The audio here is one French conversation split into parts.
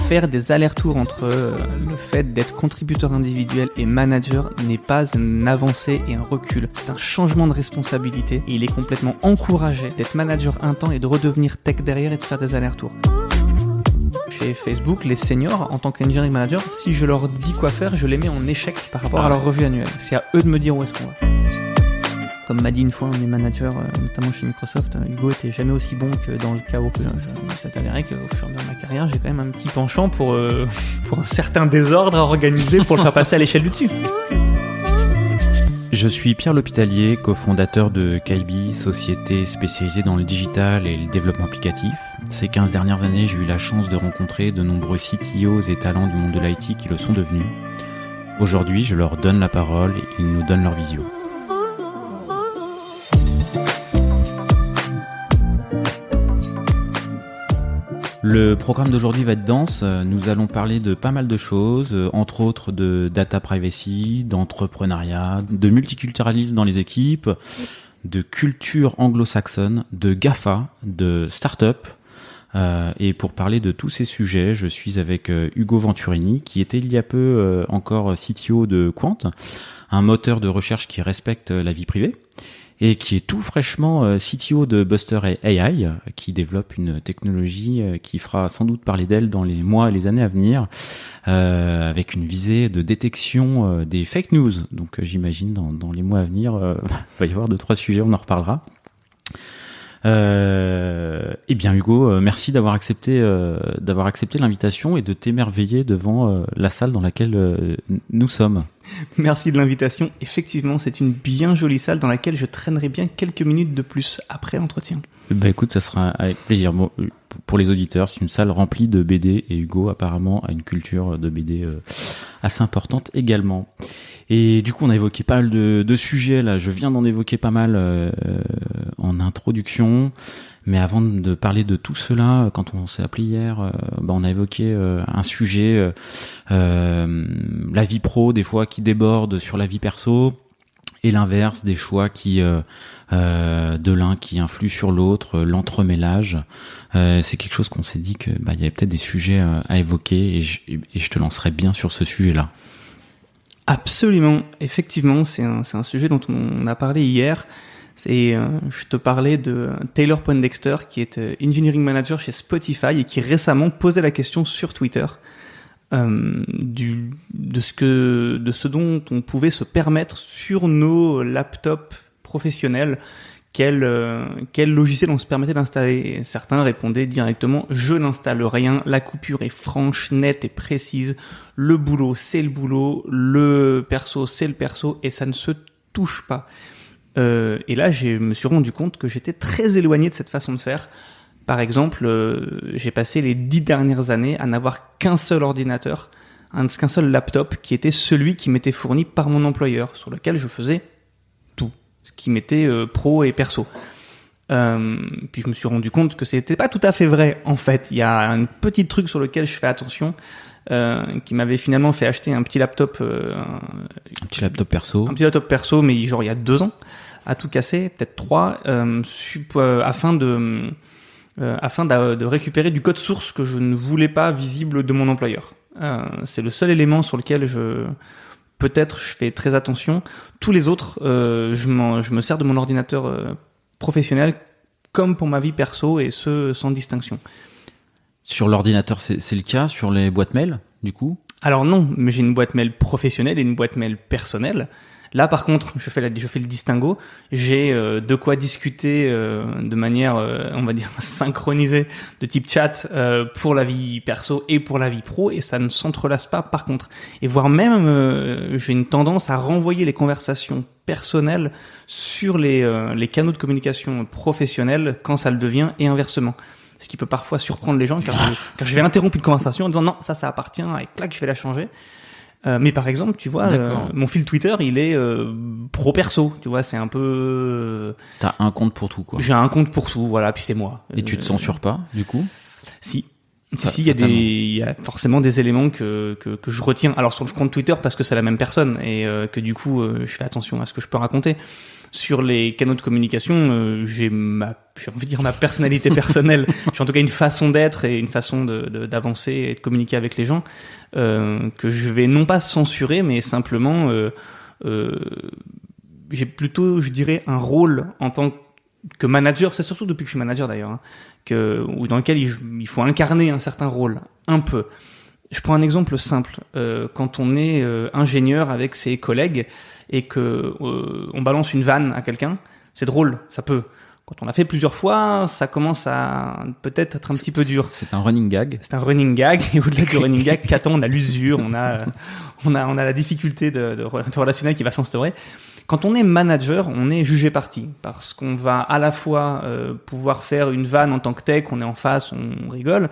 Faire des allers-retours entre le fait d'être contributeur individuel et manager n'est pas une avancée et un recul. C'est un changement de responsabilité et il est complètement encouragé d'être manager un temps et de redevenir tech derrière et de faire des allers-retours. Chez Facebook, les seniors, en tant qu'engineering manager, si je leur dis quoi faire, je les mets en échec par rapport à leur revue annuelle. C'est à eux de me dire où est-ce qu'on va. Comme m'a dit une fois un des managers, notamment chez Microsoft, Hugo était jamais aussi bon que dans le chaos. Ça s'est avéré qu'au fur et à mesure de ma carrière, j'ai quand même un petit penchant pour un certain désordre à organiser pour le faire passer à l'échelle du dessus. Je suis Pierre L'Hôpitalier, cofondateur de Kaibi, société spécialisée dans le digital et le développement applicatif. Ces 15 dernières années, j'ai eu la chance de rencontrer de nombreux CTOs et talents du monde de l'IT qui le sont devenus. Aujourd'hui, je leur donne la parole et ils nous donnent leur vision. Le programme d'aujourd'hui va être dense. Nous allons parler de pas mal de choses, entre autres de data privacy, d'entrepreneuriat, de multiculturalisme dans les équipes, de culture anglo-saxonne, de GAFA, de start-up. Et pour parler de tous ces sujets, je suis avec Hugo Venturini, qui était il y a peu encore CTO de Quant, un moteur de recherche qui respecte la vie privée, et qui est tout fraîchement CTO de Buster AI, qui développe une technologie qui fera sans doute parler d'elle dans les mois et les années à venir, avec une visée de détection des fake news. Donc j'imagine dans les mois à venir, va y avoir 2-3 sujets, on en reparlera. Eh bien Hugo, merci d'avoir accepté l'invitation et de t'émerveiller devant la salle dans laquelle nous sommes. Merci de l'invitation. Effectivement, c'est une bien jolie salle dans laquelle je traînerai bien quelques minutes de plus après l'entretien. Bah écoute, ça sera avec plaisir. Bon, pour les auditeurs, c'est une salle remplie de BD et Hugo apparemment a une culture de BD assez importante également. Et du coup, on a évoqué pas mal de sujets là. Je viens d'en évoquer pas mal en introduction. Mais avant de parler de tout cela, quand on s'est appelé hier, on a évoqué un sujet, la vie pro des fois qui déborde sur la vie perso, et l'inverse, des choix qui de l'un qui influe sur l'autre, l'entremêlage. C'est quelque chose qu'on s'est dit que il y avait peut-être des sujets à évoquer, et je te lancerai bien sur ce sujet-là. Absolument, effectivement, c'est un sujet dont on a parlé hier. Je te parlais de Taylor Poindexter, qui est engineering manager chez Spotify et qui récemment posait la question sur Twitter de ce dont on pouvait se permettre sur nos laptops professionnels, quel logiciel on se permettait d'installer. Et certains répondaient directement: je n'installe rien, la coupure est franche, nette et précise, le boulot c'est le boulot, le perso c'est le perso, et ça ne se touche pas. Et là, je me suis rendu compte que j'étais très éloigné de cette façon de faire. Par exemple, j'ai passé les 10 dernières années à n'avoir qu'un seul ordinateur, qu'un seul laptop, qui était celui qui m'était fourni par mon employeur, sur lequel je faisais tout, ce qui m'était pro et perso. Puis je me suis rendu compte que c'était pas tout à fait vrai, en fait. Il y a un petit truc sur lequel je fais attention, qui m'avait finalement fait acheter un petit laptop, un petit laptop perso, mais genre il y a 2 ans, à tout casser, peut-être 3, afin de récupérer du code source que je ne voulais pas visible de mon employeur. C'est le seul élément sur lequel je fais très attention. Tous les autres, je me sers de mon ordinateur professionnel comme pour ma vie perso, et ce sans distinction. Sur l'ordinateur, c'est le cas sur les boîtes mail, du coup? Alors non, mais j'ai une boîte mail professionnelle et une boîte mail personnelle. Là, par contre, je fais le distinguo. J'ai de quoi discuter de manière, on va dire, synchronisée, de type chat, pour la vie perso et pour la vie pro, et ça ne s'entrelace pas, par contre. Et voire même, j'ai une tendance à renvoyer les conversations personnelles sur les canaux de communication professionnels quand ça le devient, et inversement. Ce qui peut parfois surprendre les gens, car je vais interrompre une conversation en disant non, ça appartient, et clac, je vais la changer. Mais par exemple, tu vois, mon fil Twitter, il est pro-perso, tu vois, c'est un peu... T'as un compte pour tout, quoi. J'ai un compte pour tout, voilà, puis c'est moi. Et tu te censures pas, du coup? Si, il y a forcément des éléments que je retiens. Alors sur le compte Twitter, parce que c'est la même personne, et que du coup, je fais attention à ce que je peux raconter. Sur les canaux de communication, j'ai envie de dire ma personnalité personnelle. J'ai en tout cas une façon d'être et une façon d'avancer et de communiquer avec les gens que je vais non pas censurer, mais simplement j'ai plutôt, je dirais, un rôle en tant que manager. C'est surtout depuis que je suis manager d'ailleurs, hein, ou dans lequel il faut incarner un certain rôle, un peu. Je prends un exemple simple. Quand on est ingénieur avec ses collègues et que on balance une vanne à quelqu'un, c'est drôle, ça peut. Quand on l'a fait plusieurs fois, ça commence à peut-être être un petit peu dur. C'est un running gag. C'est un running gag, et au-delà du running gag, qu'attend, on a l'usure, on a la difficulté de relationnel qui va s'instaurer. Quand on est manager, on est jugé parti, parce qu'on va à la fois pouvoir faire une vanne en tant que tech, on est en face, on rigole,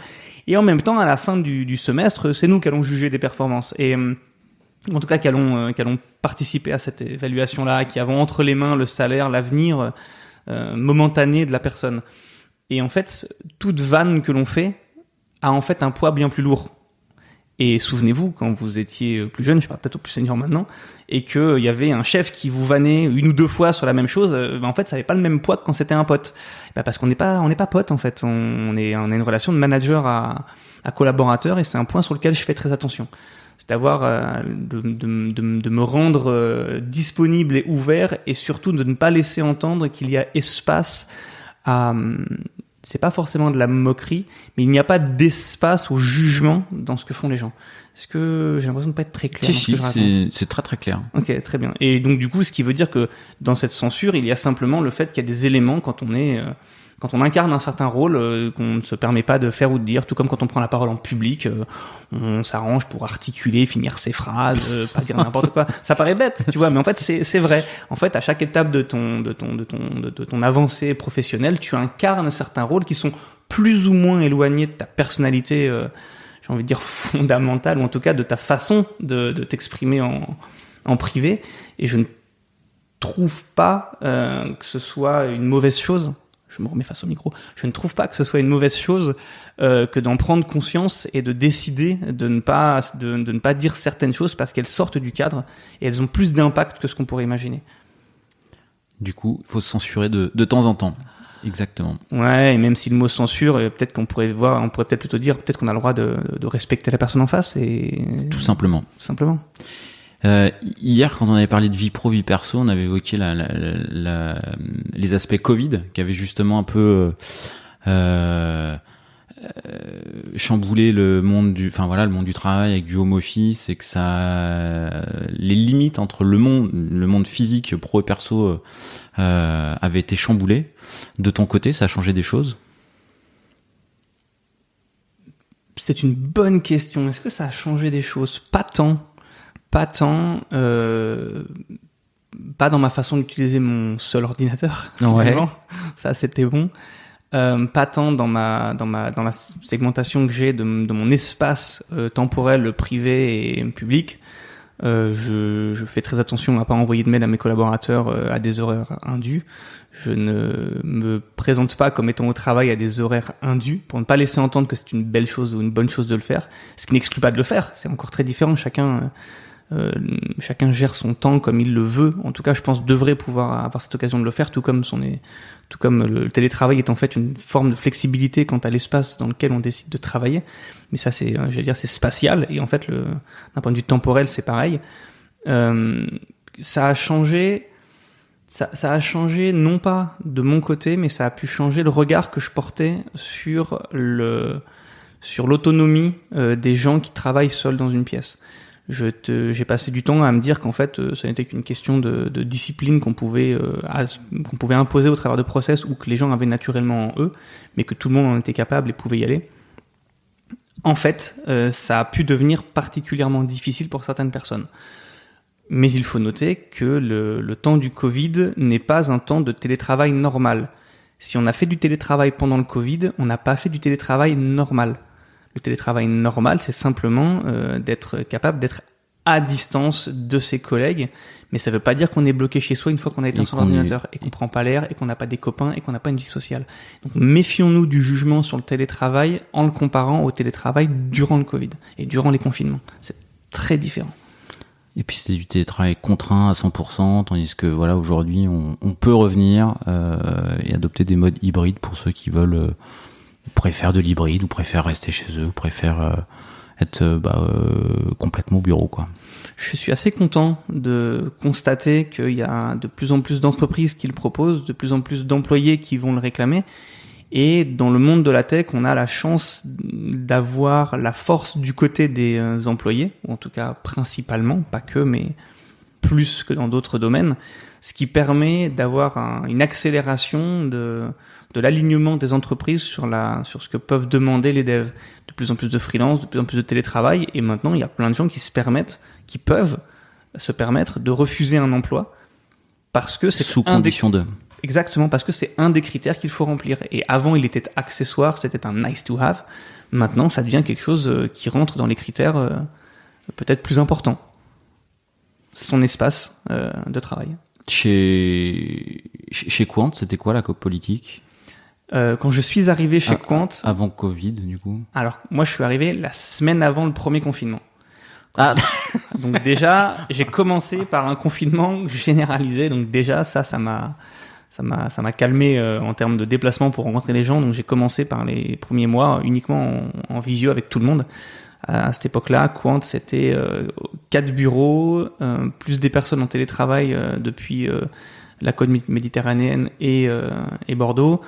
et en même temps, à la fin du semestre, c'est nous qui allons juger des performances. Et en tout cas, qui allons participer à cette évaluation-là, qui avons entre les mains le salaire, l'avenir momentané de la personne. Et en fait, toute vanne que l'on fait a en fait un poids bien plus lourd. Et souvenez-vous, quand vous étiez plus jeune, je parle peut-être au plus senior maintenant, et qu'il y avait un chef qui vous vannait une ou deux fois sur la même chose, en fait, ça n'avait pas le même poids que quand c'était un pote. Parce qu'on n'est pas pote, en fait. On a une relation de manager à collaborateur, et c'est un point sur lequel je fais très attention. C'est d'avoir de me rendre disponible et ouvert, et surtout de ne pas laisser entendre qu'il y a espace à c'est pas forcément de la moquerie, mais il n'y a pas d'espace au jugement dans ce que font les gens. Est-ce que j'ai l'impression de pas être très clair? C'est très très clair. Ok, très bien. Et donc du coup, ce qui veut dire que dans cette censure, il y a simplement le fait qu'il y a des éléments quand on incarne un certain rôle qu'on ne se permet pas de faire ou de dire, tout comme quand on prend la parole en public, on s'arrange pour articuler, finir ses phrases, pas dire n'importe quoi. Ça paraît bête, tu vois, mais en fait c'est vrai. En fait, à chaque étape de ton avancée professionnelle, tu incarnes certains rôles qui sont plus ou moins éloignés de ta personnalité, j'ai envie de dire fondamentale, ou en tout cas de ta façon de t'exprimer en privé. Et je ne trouve pas que ce soit une mauvaise chose. Je me remets face au micro. Je ne trouve pas que ce soit une mauvaise chose que d'en prendre conscience et de décider de ne pas dire certaines choses parce qu'elles sortent du cadre et elles ont plus d'impact que ce qu'on pourrait imaginer. Du coup, il faut se censurer de temps en temps. Exactement. Ouais, et même si le mot censure, peut-être qu'on pourrait peut-être plutôt dire peut-être qu'on a le droit de respecter la personne en face et tout simplement. Tout simplement. Hier, quand on avait parlé de vie pro, vie perso, on avait évoqué les aspects Covid qui avaient justement un peu chamboulé le monde du travail avec du home office, et que les limites entre le monde physique pro et perso avaient été chamboulées. De ton côté, ça a changé des choses? C'est une bonne question. Est-ce que ça a changé des choses? Pas tant, pas dans ma façon d'utiliser mon seul ordinateur. Ouais. Ça, c'était bon. Pas tant dans la segmentation que j'ai de mon espace temporel privé et public. Je fais très attention à pas envoyer de mail à mes collaborateurs à des horaires indus. Je ne me présente pas comme étant au travail à des horaires indus pour ne pas laisser entendre que c'est une belle chose ou une bonne chose de le faire. Ce qui n'exclut pas de le faire. C'est encore très différent. Chacun gère son temps comme il le veut. En tout cas, je pense devrait pouvoir avoir cette occasion de le faire, tout comme le télétravail est en fait une forme de flexibilité quant à l'espace dans lequel on décide de travailler. Mais ça, c'est spatial. Et en fait, d'un point de vue temporel, c'est pareil. Ça a changé non pas de mon côté, mais ça a pu changer le regard que je portais sur l'autonomie des gens qui travaillent seuls dans une pièce. J'ai passé du temps à me dire qu'en fait, ça n'était qu'une question de discipline qu'on pouvait imposer au travers de process, ou que les gens avaient naturellement en eux, mais que tout le monde en était capable et pouvait y aller. En fait, ça a pu devenir particulièrement difficile pour certaines personnes. Mais il faut noter que le temps du Covid n'est pas un temps de télétravail normal. Si on a fait du télétravail pendant le Covid, on n'a pas fait du télétravail normal. Le télétravail normal, c'est simplement d'être capable d'être à distance de ses collègues, mais ça veut pas dire qu'on est bloqué chez soi une fois qu'on a éteint son ordinateur et qu'on prend pas l'air et qu'on n'a pas des copains et qu'on n'a pas une vie sociale. Donc méfions-nous du jugement sur le télétravail en le comparant au télétravail durant le Covid et durant les confinements. C'est très différent. Et puis c'était du télétravail contraint à 100%, tandis que voilà, aujourd'hui on peut revenir et adopter des modes hybrides pour ceux qui veulent préfèrent de l'hybride ou préfèrent rester chez eux, ou préfèrent être complètement au bureau, quoi. Je suis assez content de constater qu'il y a de plus en plus d'entreprises qui le proposent, de plus en plus d'employés qui vont le réclamer. Et dans le monde de la tech, on a la chance d'avoir la force du côté des employés, ou en tout cas principalement, pas que, mais plus que dans d'autres domaines, ce qui permet d'avoir une accélération de l'alignement des entreprises sur ce que peuvent demander les devs. De plus en plus de freelance, de plus en plus de télétravail, et maintenant il y a plein de gens qui peuvent se permettre de refuser un emploi parce que c'est sous condition de. Exactement, parce que c'est un des critères qu'il faut remplir. Et avant, il était accessoire, c'était un nice to have. Maintenant, ça devient quelque chose qui rentre dans les critères peut-être plus importants. Son espace de travail. Chez Quant, c'était quoi la politique ? Quand je suis arrivé chez Quant... Avant Covid, du coup. Alors, moi, je suis arrivé la semaine avant le premier confinement. Ah. Donc déjà, j'ai commencé par un confinement généralisé. Donc déjà, ça m'a calmé en termes de déplacement pour rencontrer les gens. Donc j'ai commencé par les premiers mois uniquement en visio avec tout le monde. À cette époque-là, Quant, c'était 4 bureaux, plus des personnes en télétravail depuis la côte méditerranéenne et Bordeaux.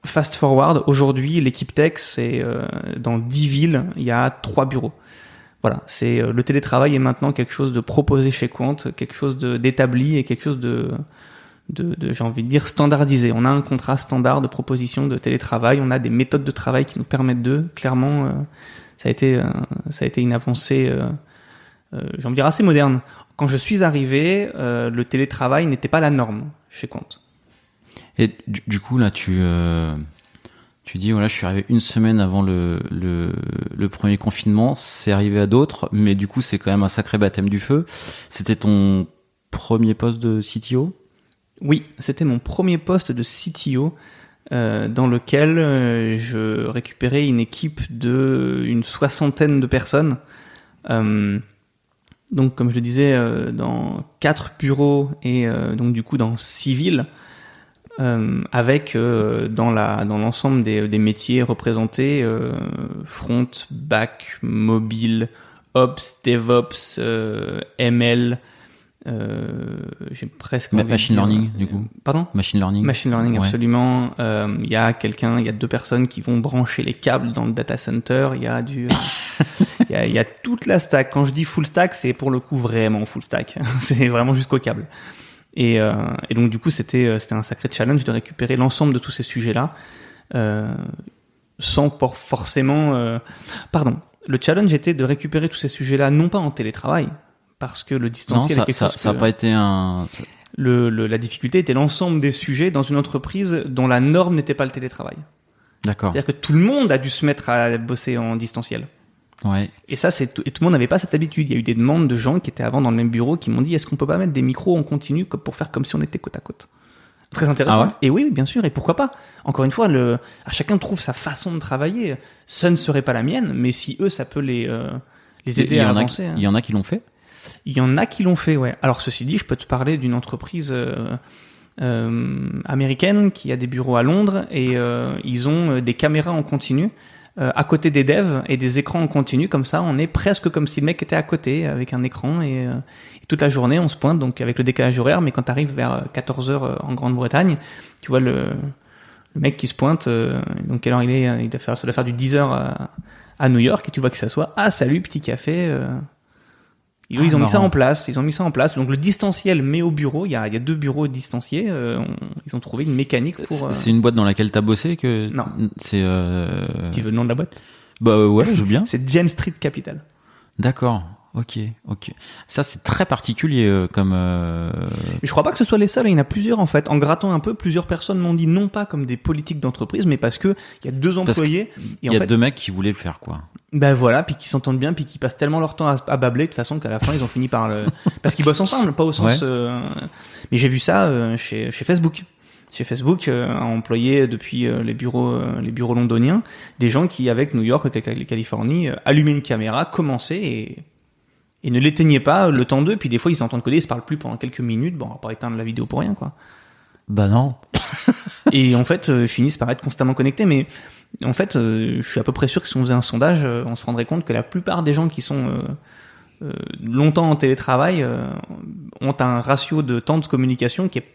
Fast forward, aujourd'hui, l'équipe tech, c'est dans 10 villes, il y a 3 bureaux. Voilà, c'est le télétravail est maintenant quelque chose de proposé chez Quant, quelque chose d'établi et quelque chose de j'ai envie de dire standardisé. On a un contrat standard de proposition de télétravail, on a des méthodes de travail qui nous permettent clairement, ça a été une avancée, j'ai envie de dire assez moderne. Quand je suis arrivé, le télétravail n'était pas la norme chez Quant. Et du coup là, tu dis voilà, je suis arrivé une semaine avant le premier confinement, c'est arrivé à d'autres, mais du coup c'est quand même un sacré baptême du feu. C'était ton premier poste de CTO ? Oui, c'était mon premier poste de CTO dans lequel je récupérais une équipe d'une 60aine de personnes. Donc, comme je le disais, dans 4 bureaux et donc du coup dans 6 villes, avec dans l'ensemble des métiers représentés, front, back, mobile, ops, DevOps, ML. J'ai presque machine learning du coup. Pardon? Machine learning, ouais. Absolument. Il y a 2 personnes qui vont brancher les câbles dans le data center. Il y a il y a toute la stack. Quand je dis full stack, c'est pour le coup vraiment full stack. C'est vraiment jusqu'au câble. Et donc du coup c'était un sacré challenge de récupérer l'ensemble de tous ces sujets-là, sans forcément. Pardon. Le challenge était de récupérer tous ces sujets-là non pas en télétravail. Parce que le distanciel est quelque chose ça n'a pas été un... La difficulté était l'ensemble des sujets dans une entreprise dont la norme n'était pas le télétravail. D'accord. C'est-à-dire que tout le monde a dû se mettre à bosser en distanciel. Ouais. Et ça, et tout le monde n'avait pas cette habitude. Il y a eu des demandes de gens qui étaient avant dans le même bureau qui m'ont dit est-ce qu'on peut pas mettre des micros en continu pour faire comme si on était côte à côte. Très intéressant. Ah ouais. Et oui, bien sûr. Et pourquoi pas? Encore une fois, à chacun trouve sa façon de travailler. Ça ne serait pas la mienne, mais si eux, ça peut les aider à avancer. Il y en a qui l'ont fait? Il y en a qui l'ont fait, ouais. Alors ceci dit, je peux te parler d'une entreprise américaine qui a des bureaux à Londres et ils ont des caméras en continu à côté des devs et des écrans en continu. Comme ça, on est presque comme si le mec était à côté avec un écran et toute la journée on se pointe donc avec le décalage horaire. Mais quand tu arrives vers 14h en Grande-Bretagne, tu vois le mec qui se pointe. Donc alors ça doit faire du 10h à New York et tu vois que ça soit salut petit café. Ils ont mis ça en place. Donc le distanciel, mais au bureau, il y a 2 bureaux distanciés. Ils ont trouvé une mécanique pour. C'est une boîte dans laquelle t'as bossé que. Non. C'est. Tu veux le nom de la boîte? Bah ouais, je veux bien. C'est Jane Street Capital. D'accord. Ok. Ça c'est très particulier comme. Mais je crois pas que ce soit les seuls. Il y en a plusieurs en fait. En grattant un peu, plusieurs personnes m'ont dit non pas comme des politiques d'entreprise, mais parce que il y a 2 employés. Il y a 2 mecs qui voulaient le faire quoi. Ben voilà, puis qui s'entendent bien, puis qui passent tellement leur temps à babler de toute façon qu'à la fin ils ont fini par parce qu'ils bossent ensemble, pas au sens. Ouais. Mais j'ai vu ça chez Facebook. Chez Facebook, a employé depuis les bureaux londoniens des gens qui avec New York, avec la Californie, allumaient une caméra, commençaient Et ne l'éteignez pas le temps d'eux, puis des fois ils s'entendent coder, ils se parlent plus pendant quelques minutes, bon on va pas éteindre la vidéo pour rien quoi. Bah non. Et en fait finissent par être constamment connectés, mais en fait je suis à peu près sûr que si on faisait un sondage, on se rendrait compte que la plupart des gens qui sont longtemps en télétravail ont un ratio de temps de communication qui est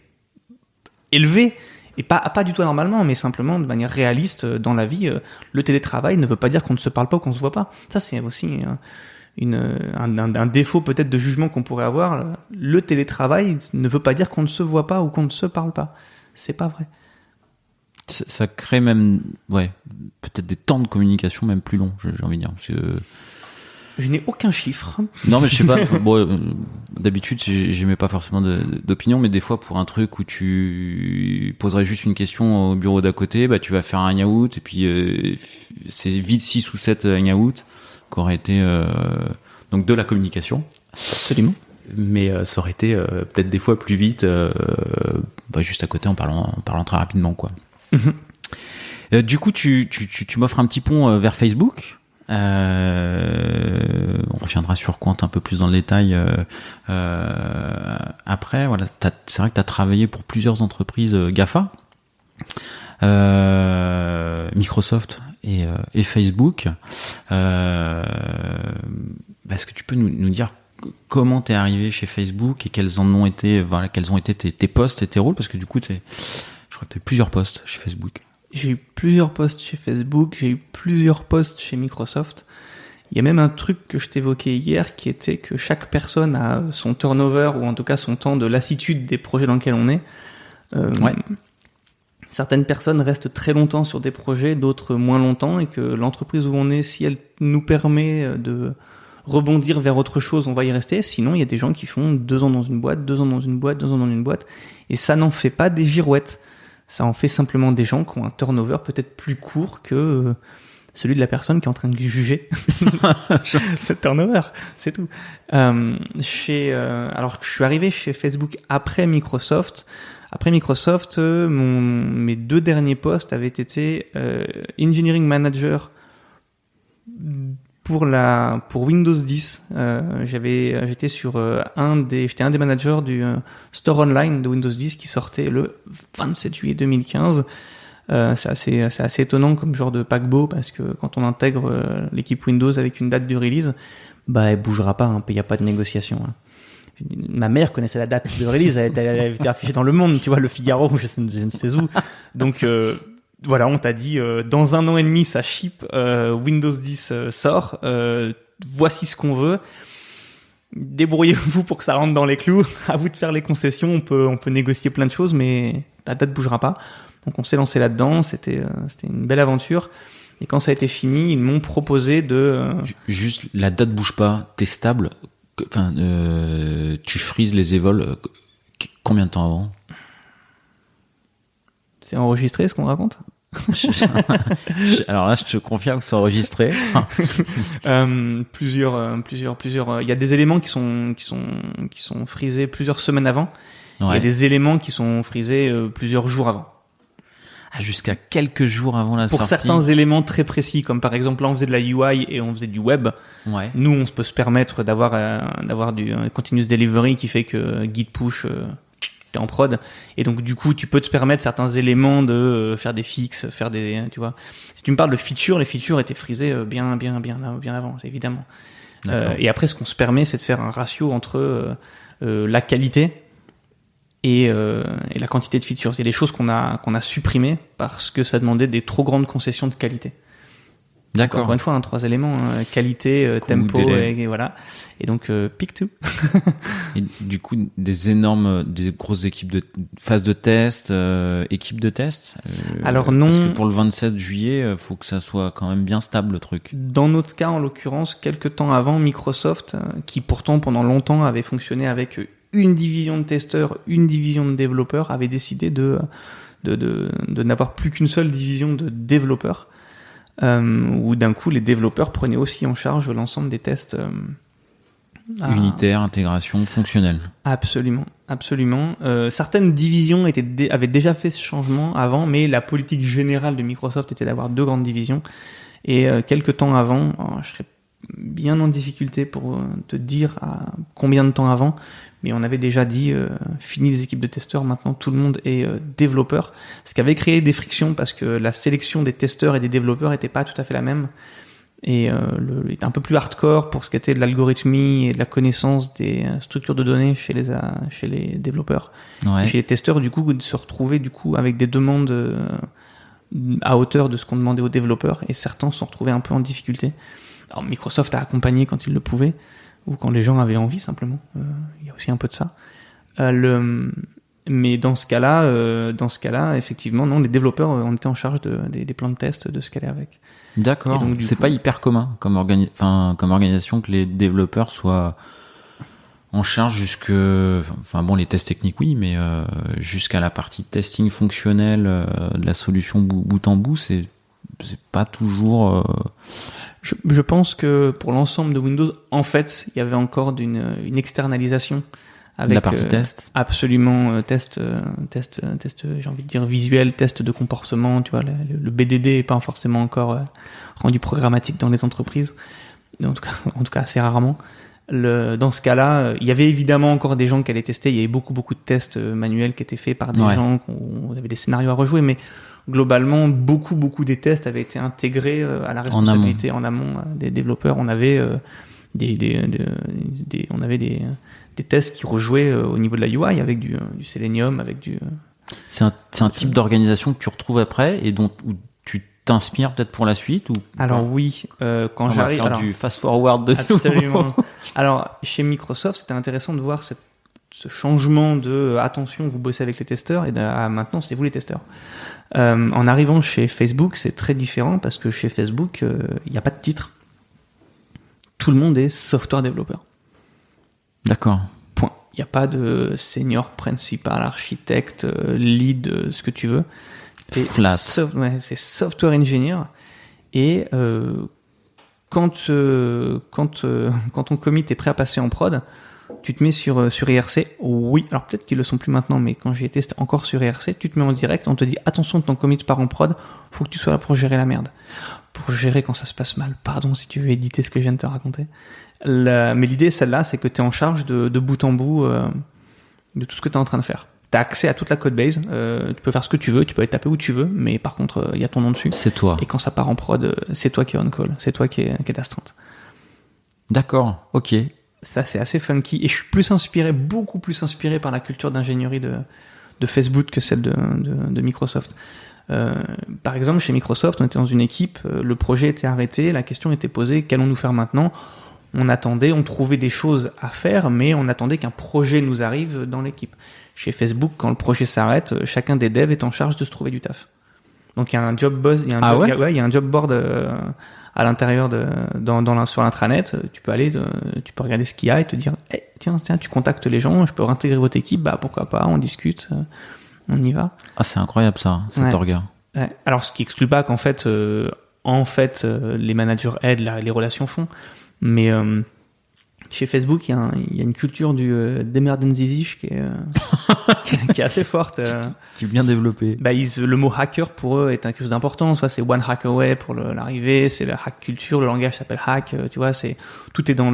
élevé, et pas du tout anormalement, mais simplement de manière réaliste dans la vie. Le télétravail ne veut pas dire qu'on ne se parle pas ou qu'on se voit pas. Ça c'est aussi un défaut peut-être de jugement qu'on pourrait avoir. Le télétravail ne veut pas dire qu'on ne se voit pas ou qu'on ne se parle pas. C'est pas vrai. Ça crée même, peut-être des temps de communication même plus longs, j'ai envie de dire. Parce que... Je n'ai aucun chiffre. Non, mais je sais pas. D'habitude, j'aimais pas forcément d'opinion, mais des fois, pour un truc où tu poserais juste une question au bureau d'à côté, bah, tu vas faire un hangout, et puis c'est vite 6 ou 7 hangouts qui auraient été donc de la communication. Absolument. Mais ça aurait été peut-être des fois plus vite, juste à côté en parlant très rapidement, quoi. Du coup, tu m'offres un petit pont vers Facebook. On reviendra sur Quant un peu plus dans le détail après. Voilà, c'est vrai que tu as travaillé pour plusieurs entreprises GAFA, Microsoft et Facebook. Est-ce que tu peux nous dire comment t'es arrivé chez Facebook et quels ont été tes postes et tes rôles, parce que du coup je crois que t'as eu plusieurs postes chez Facebook. J'ai eu plusieurs postes chez Facebook, j'ai eu plusieurs postes chez Microsoft. Il y a même un truc que je t'évoquais hier qui était que chaque personne a son turnover, ou en tout cas son temps de lassitude des projets dans lesquels on est. Certaines personnes restent très longtemps sur des projets, d'autres moins longtemps, et que l'entreprise où on est, si elle nous permet de rebondir vers autre chose, on va y rester. Sinon, il y a des gens qui font 2 ans dans une boîte, 2 ans dans une boîte, 2 ans dans une boîte, et ça n'en fait pas des girouettes. Ça en fait simplement des gens qui ont un turnover peut-être plus court que celui de la personne qui est en train de juger ce turnover, c'est tout. Alors que je suis arrivé chez Facebook après Microsoft. Après Microsoft, mes 2 derniers postes avaient été Engineering Manager pour Windows 10. J'étais un des managers du store online de Windows 10 qui sortait le 27 juillet 2015. C'est assez étonnant comme genre de paquebot, parce que quand on intègre l'équipe Windows avec une date de release, elle bougera pas, il n'y a pas de négociation. Ma mère connaissait la date de release, elle avait été affichée dans Le Monde, tu vois, Le Figaro, je ne sais où. Donc voilà, on t'a dit dans 1 an et demi ça ship, Windows 10 sort, voici ce qu'on veut. Débrouillez-vous pour que ça rentre dans les clous. À vous de faire les concessions. On peut négocier plein de choses, mais la date bougera pas. Donc on s'est lancé là-dedans. C'était une belle aventure. Et quand ça a été fini, ils m'ont proposé de juste la date bouge pas. T'es stable. Enfin, tu frises les évols. Combien de temps avant? C'est enregistré ce qu'on raconte? Alors là, je te confirme que c'est enregistré. Plusieurs. Il y a des éléments qui sont frisés plusieurs semaines avant. Ouais. Il y a des éléments qui sont frisés plusieurs jours avant. Jusqu'à quelques jours avant la sortie. Pour certains éléments très précis, comme par exemple là on faisait de la UI et on faisait du web. Ouais. Nous, on peut se permettre d'avoir du continuous delivery qui fait que Git push en prod, et donc du coup tu peux te permettre certains éléments de faire des fixes, faire des, tu vois. Si tu me parles de features, les features étaient frisées bien avant, évidemment. Et après, ce qu'on se permet, c'est de faire un ratio entre la qualité et la quantité de features. Il y a des choses qu'on a supprimées parce que ça demandait des trop grandes concessions de qualité. D'accord. Encore une fois, 3 éléments, qualité, tempo, et voilà. Et donc, pick two. Et du coup, des grosses équipes de phase de test, équipe de test. Alors non. Parce que pour le 27 juillet, faut que ça soit quand même bien stable, le truc. Dans notre cas, en l'occurrence, quelques temps avant, Microsoft, qui pourtant pendant longtemps avait fonctionné avec une division de testeurs, une division de développeurs, avait décidé de n'avoir plus qu'une seule division de développeurs. Où d'un coup les développeurs prenaient aussi en charge l'ensemble des tests unitaire, intégration, fonctionnelle. Absolument. Certaines divisions avaient déjà fait ce changement avant, mais la politique générale de Microsoft était d'avoir 2 grandes divisions. Et quelques temps avant, je serais bien en difficulté pour te dire à combien de temps avant, mais on avait déjà dit fini les équipes de testeurs, maintenant tout le monde est développeur, ce qui avait créé des frictions parce que la sélection des testeurs et des développeurs était pas tout à fait la même, et était un peu plus hardcore pour ce qui était de l'algorithmie et de la connaissance des structures de données chez les développeurs. Ouais. Et chez les testeurs, du coup, de se retrouver du coup avec des demandes à hauteur de ce qu'on demandait aux développeurs, et certains se sont retrouvés un peu en difficulté. Alors Microsoft a accompagné quand il le pouvait, ou quand les gens avaient envie simplement. Il y a aussi un peu de ça. Mais dans ce cas-là, effectivement, non, les développeurs ont été en charge des plans de test, de ce qu'elle est avec. D'accord. Donc, c'est pas hyper commun comme organisation que les développeurs soient en charge les tests techniques oui, mais jusqu'à la partie testing fonctionnel de la solution bout en bout, c'est pas toujours. Je pense que pour l'ensemble de Windows, en fait, il y avait encore une externalisation avec la partie test. Absolument, test, j'ai envie de dire visuel, test de comportement. Tu vois, le BDD est pas forcément encore rendu programmatique dans les entreprises, en tout cas assez rarement. Dans ce cas-là, il y avait évidemment encore des gens qui allaient tester. Il y avait beaucoup de tests manuels qui étaient faits par des gens. On avait des scénarios à rejouer, mais globalement, beaucoup des tests avaient été intégrés à la responsabilité en amont des développeurs. On avait des tests qui rejouaient au niveau de la UI avec du Selenium, avec du. C'est un type d'organisation que tu retrouves après et où tu t'inspires peut-être pour la suite ou. Alors oui, quand j'arrive. On va faire du fast forward de absolument. Alors chez Microsoft, c'était intéressant de voir ce changement de attention, vous bossez avec les testeurs et maintenant c'est vous les testeurs. En arrivant chez Facebook, c'est très différent parce que chez Facebook, il n'y a pas de titre. Tout le monde est software développeur. D'accord. Point. Il n'y a pas de senior, principal, architecte, lead, ce que tu veux. Flat. C'est software engineer. Et quand ton commit est prêt à passer en prod, tu te mets sur IRC. Oui, alors peut-être qu'ils le sont plus maintenant, mais quand j'y étais, c'était encore sur IRC. Tu te mets en direct, on te dit attention, ton commit part en prod, faut que tu sois là pour gérer la merde. Pour gérer quand ça se passe mal. Pardon si tu veux éditer ce que je viens de te raconter. Mais l'idée, celle-là, c'est que tu es en charge de bout en bout de tout ce que tu es en train de faire. Tu as accès à toute la codebase, tu peux faire ce que tu veux, tu peux aller taper où tu veux, mais par contre, il y a ton nom dessus. C'est toi. Et quand ça part en prod, c'est toi qui es on call, c'est toi qui est astreinte. D'accord, ok. Ça, c'est assez funky. Et je suis beaucoup plus inspiré par la culture d'ingénierie de Facebook que celle de Microsoft. Par exemple, chez Microsoft, on était dans une équipe, le projet était arrêté, la question était posée, qu'allons-nous faire maintenant ? On trouvait des choses à faire, mais on attendait qu'un projet nous arrive dans l'équipe. Chez Facebook, quand le projet s'arrête, chacun des devs est en charge de se trouver du taf. Donc il y a un job boss, il y a un job board à l'intérieur sur l'intranet. Tu peux regarder ce qu'il y a et te dire, tiens, tu contactes les gens, je peux réintégrer votre équipe, bah pourquoi pas, on discute, on y va. Ah, c'est incroyable ça, cet orga. Ouais. Alors ce qui exclut pas qu'en fait, les managers aident, les relations font. Mais chez Facebook, il y a une culture du d'Emergency qui est assez forte. Qui est bien développée. Le mot hacker pour eux est quelque chose d'important. Soit c'est one hack away pour l'arrivée, c'est la hack culture, le langage s'appelle hack. Tu vois, tout est dans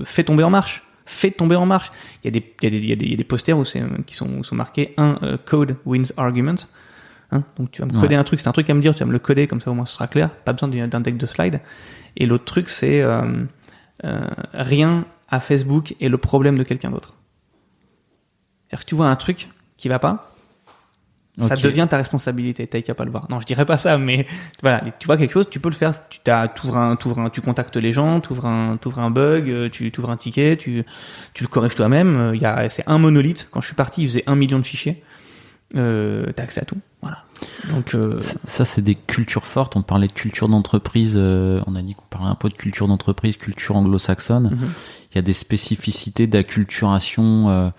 fais tomber en marche. Fais tomber en marche. Il y a des posters qui sont marqués code wins argument. Donc tu vas me coder un truc, c'est un truc à me dire, tu vas me le coder comme ça au moins ce sera clair. Pas besoin d'un deck de slides. Et l'autre truc, c'est rien à Facebook est le problème de quelqu'un d'autre. C'est-à-dire que tu vois un truc qui va pas, ça devient ta responsabilité, t'as qu'à pas le voir. Non, je dirais pas ça, mais voilà, tu vois quelque chose, tu peux le faire. Tu contactes les gens, t'ouvres un bug, tu t'ouvres un ticket, tu le corriges toi-même. C'est un monolithe. Quand je suis parti, il faisait 1 million de fichiers. T'as accès à tout. Voilà. Donc ça c'est des cultures fortes. On parlait de culture d'entreprise, on a dit qu'on parlait un peu de culture d'entreprise, culture anglo-saxonne. Mm-hmm. Il y a des spécificités d'acculturation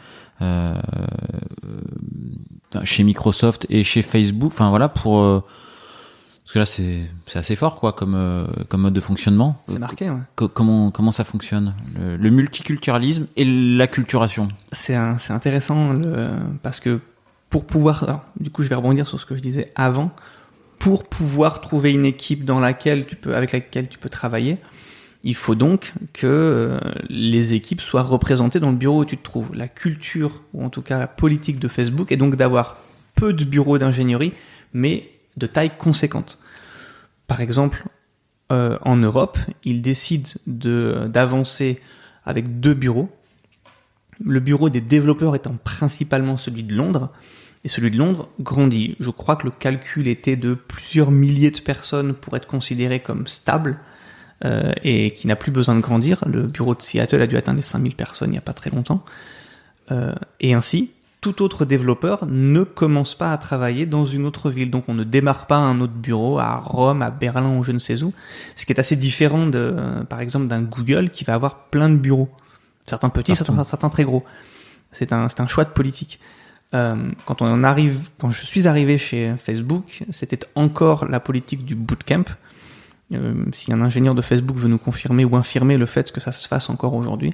chez Microsoft et chez Facebook. Enfin voilà, parce que là c'est assez fort quoi comme mode de fonctionnement. C'est marqué. Ouais. Comment ça fonctionne le multiculturalisme et l'acculturation. C'est intéressant parce que pour pouvoir, alors, du coup, je vais rebondir sur ce que je disais avant. Pour pouvoir trouver une équipe avec laquelle tu peux travailler, Il faut donc que les équipes soient représentées dans le bureau où tu te trouves. La culture, ou en tout cas la politique de Facebook, est donc d'avoir peu de bureaux d'ingénierie, mais de taille conséquente. Par exemple, en Europe, ils décident d'avancer avec 2 bureaux. Le bureau des développeurs étant principalement celui de Londres, et celui de Londres grandit. Je crois que le calcul était de plusieurs milliers de personnes pour être considéré comme stable, et qui n'a plus besoin de grandir. Le bureau de Seattle a dû atteindre les 5000 personnes il n'y a pas très longtemps. Et ainsi, tout autre développeur ne commence pas à travailler dans une autre ville. Donc on ne démarre pas un autre bureau à Rome, à Berlin ou je ne sais où. Ce qui est assez différent par exemple d'un Google qui va avoir plein de bureaux. Certains petits, certains très gros. C'est un choix de politique. Quand je suis arrivé chez Facebook, c'était encore la politique du bootcamp. Si un ingénieur de Facebook veut nous confirmer ou infirmer le fait que ça se fasse encore aujourd'hui,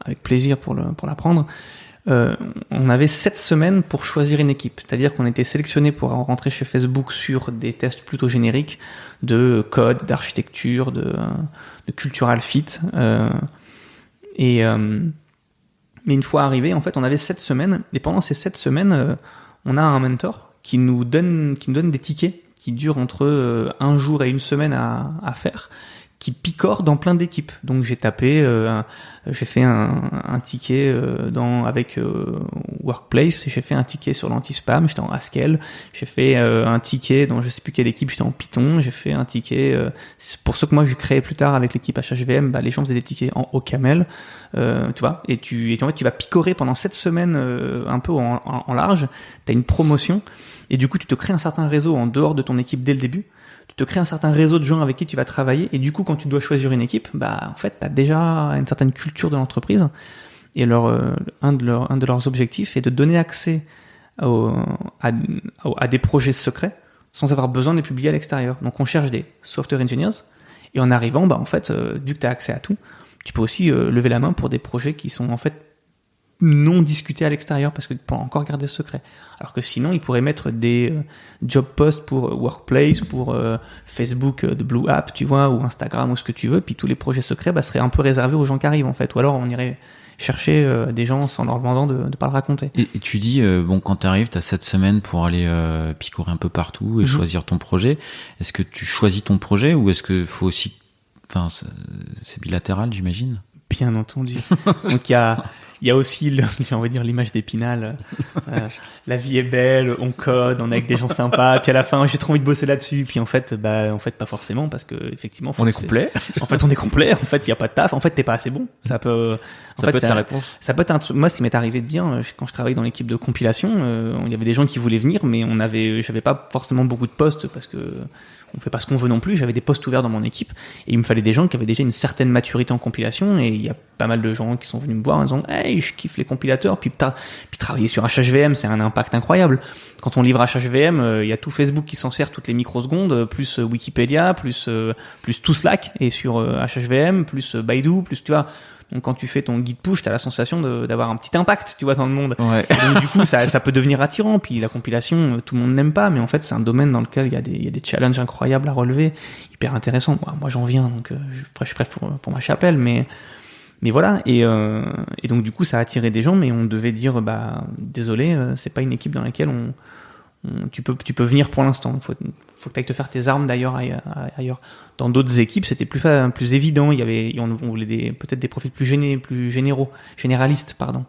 avec plaisir pour l'apprendre. On avait 7 semaines pour choisir une équipe. C'est-à-dire qu'on était sélectionné pour rentrer chez Facebook sur des tests plutôt génériques de code, d'architecture, de cultural fit. Mais une fois arrivé, en fait, on avait 7 semaines. Et pendant ces 7 semaines, on a un mentor qui nous donne des tickets qui durent entre 1 jour et 1 semaine à faire, qui picore dans plein d'équipes. Donc j'ai fait un ticket avec Workplace, j'ai fait un ticket sur l'anti-spam, j'étais en Haskell, j'ai fait un ticket dans je sais plus quelle équipe, j'étais en Python, j'ai fait un ticket pour ceux que moi j'ai créé plus tard avec l'équipe HHVM, les gens faisaient des tickets en OCaml, tu vois, et en fait tu vas picorer pendant 7 semaines un peu en large, t'as une promotion, et du coup tu te crées un certain réseau en dehors de ton équipe dès le début. Tu te crées un certain réseau de gens avec qui tu vas travailler, et du coup quand tu dois choisir une équipe, en fait t'as déjà une certaine culture de l'entreprise, et un de leurs objectifs est de donner accès à des projets secrets sans avoir besoin de les publier à l'extérieur. Donc on cherche des software engineers, et en arrivant, en fait, vu que tu as accès à tout, tu peux aussi lever la main pour des projets qui sont en fait non discutés à l'extérieur parce que tu peux encore garder ce secret. Alors que sinon, ils pourraient mettre des job posts pour Workplace, pour Facebook, de Blue App, tu vois, ou Instagram, ou ce que tu veux, puis tous les projets secrets seraient un peu réservés aux gens qui arrivent, en fait. Ou alors, on irait chercher des gens sans leur demandant de pas le raconter. Et tu dis, quand t'arrives, t'as 7 semaines pour aller picorer un peu partout et choisir ton projet. Est-ce que tu choisis ton projet ou est-ce que faut aussi... Enfin, c'est bilatéral, j'imagine. Bien entendu. Donc, il y a aussi, j'ai envie de dire, l'image d'Épinal. La vie est belle, on code, on est avec des gens sympas. Puis à la fin, j'ai trop envie de bosser là-dessus. Puis en fait, pas forcément, parce que effectivement, on est complet. En fait, on est complet. En fait, il y a pas de taf. En fait, t'es pas assez bon. Ça peut être la réponse. Ça peut être un truc. Moi, ce qui m'est arrivé de dire, quand je travaillais dans l'équipe de compilation, il y avait des gens qui voulaient venir, mais j'avais pas forcément beaucoup de postes parce que on fait pas ce qu'on veut non plus. J'avais des postes ouverts dans mon équipe et il me fallait des gens qui avaient déjà une certaine maturité en compilation, et il y a pas mal de gens qui sont venus me voir en disant hey, je kiffe les compilateurs, puis travailler sur HHVM, c'est un impact incroyable. Quand on livre HHVM, il y a tout Facebook qui s'en sert toutes les microsecondes, plus Wikipédia, plus tout Slack, et sur HHVM, plus Baidu, plus tu vois. Donc quand tu fais ton guide push, t'as la sensation d'avoir un petit impact, tu vois, dans le monde. Ouais. Et donc du coup, ça peut devenir attirant. Puis la compilation, tout le monde n'aime pas, mais en fait, c'est un domaine dans lequel il y a des challenges incroyables à relever, hyper intéressants. Moi, j'en viens, donc je prêche pour ma chapelle, mais voilà. Et donc du coup, ça a attiré des gens, mais on devait dire, désolé, c'est pas une équipe dans laquelle tu peux venir pour l'instant. Faut que tu ailles te faire tes armes d'ailleurs ailleurs. Dans d'autres équipes, c'était plus évident. On voulait peut-être des profils plus généralistes, pardon.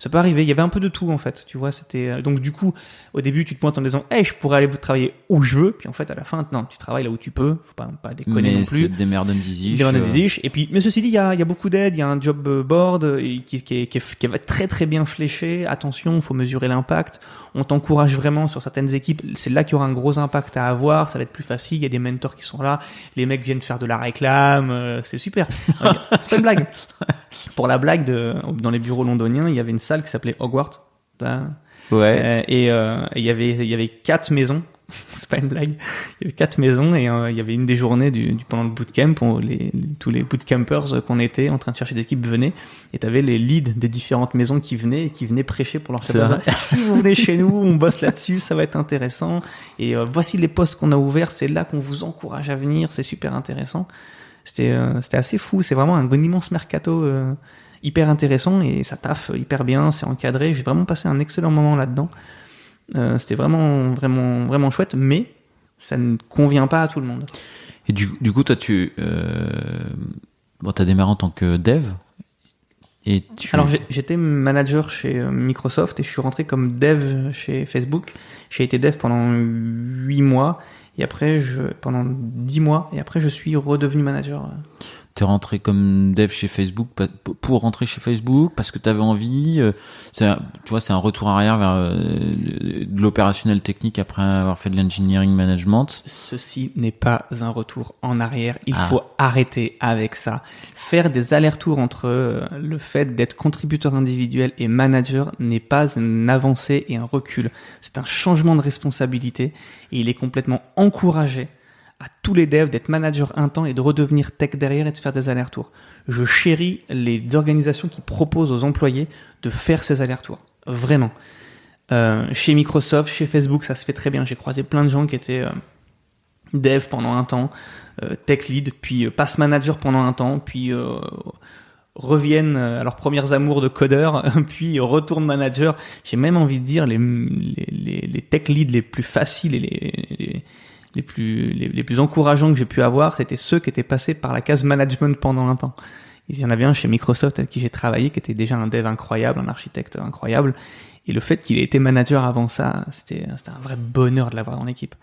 Ça peut arriver. Il y avait un peu de tout en fait. Tu vois, c'était donc du coup, au début, tu te pointes en disant, hey, je pourrais aller travailler où je veux. Puis en fait, à la fin, non, tu travailles là où tu peux. Faut pas déconner non plus. Mais c'est des merdes d'Anzizish. Et puis, mais ceci dit, il y a beaucoup d'aide. Il y a un job board qui va très très bien fléché. Attention, faut mesurer l'impact. On t'encourage vraiment sur certaines équipes. C'est là qu'il y aura un gros impact à avoir. Ça va être plus facile. Il y a des mentors qui sont là. Les mecs viennent faire de la réclame. C'est super. C'est pas une blague. Pour la blague, dans les bureaux londoniens, il y avait une salle qui s'appelait Hogwarts. Ouais. Et il y avait 4 maisons. C'est pas une blague. Il y avait 4 maisons et il y avait une des journées pendant le bootcamp où tous les bootcampers qu'on était en train de chercher des équipes venaient, et t'avais les leads des différentes maisons qui venaient prêcher pour leur chef. Si vous venez chez nous, on bosse là-dessus, ça va être intéressant. Et voici les postes qu'on a ouverts, c'est là qu'on vous encourage à venir, c'est super intéressant. C'était assez fou. C'est vraiment un immense mercato hyper intéressant et ça taffe hyper bien. C'est encadré. J'ai vraiment passé un excellent moment là-dedans. C'était vraiment, vraiment, vraiment chouette, mais ça ne convient pas à tout le monde. Et du coup, toi, t'as démarré en tant que dev. Alors j'étais manager chez Microsoft et je suis rentré comme dev chez Facebook. J'ai été dev pendant 8 mois et après pendant 10 mois et après je suis redevenu manager. T'es rentré comme dev chez Facebook pour rentrer chez Facebook parce que t'avais envie. Tu vois, c'est un retour arrière vers de l'opérationnel technique après avoir fait de l'engineering management. Ceci n'est pas un retour en arrière. Il faut arrêter avec ça. Faire des allers-retours entre le fait d'être contributeur individuel et manager n'est pas une avancée et un recul. C'est un changement de responsabilité et il est complètement encouragé à tous les devs d'être manager un temps et de redevenir tech derrière et de faire des allers-retours. Je chéris les organisations qui proposent aux employés de faire ces allers-retours. Vraiment. Chez Microsoft, chez Facebook, ça se fait très bien. J'ai croisé plein de gens qui étaient dev pendant un temps, tech lead, puis pass manager pendant un temps, puis reviennent à leurs premières amours de codeur, puis retournent manager. J'ai même envie de dire les tech leads les plus faciles et les plus encourageants que j'ai pu avoir, c'était ceux qui étaient passés par la case management pendant un temps. Il y en avait un chez Microsoft avec qui j'ai travaillé, qui était déjà un dev incroyable, un architecte incroyable. Et le fait qu'il ait été manager avant ça, c'était un vrai bonheur de l'avoir dans l'équipe.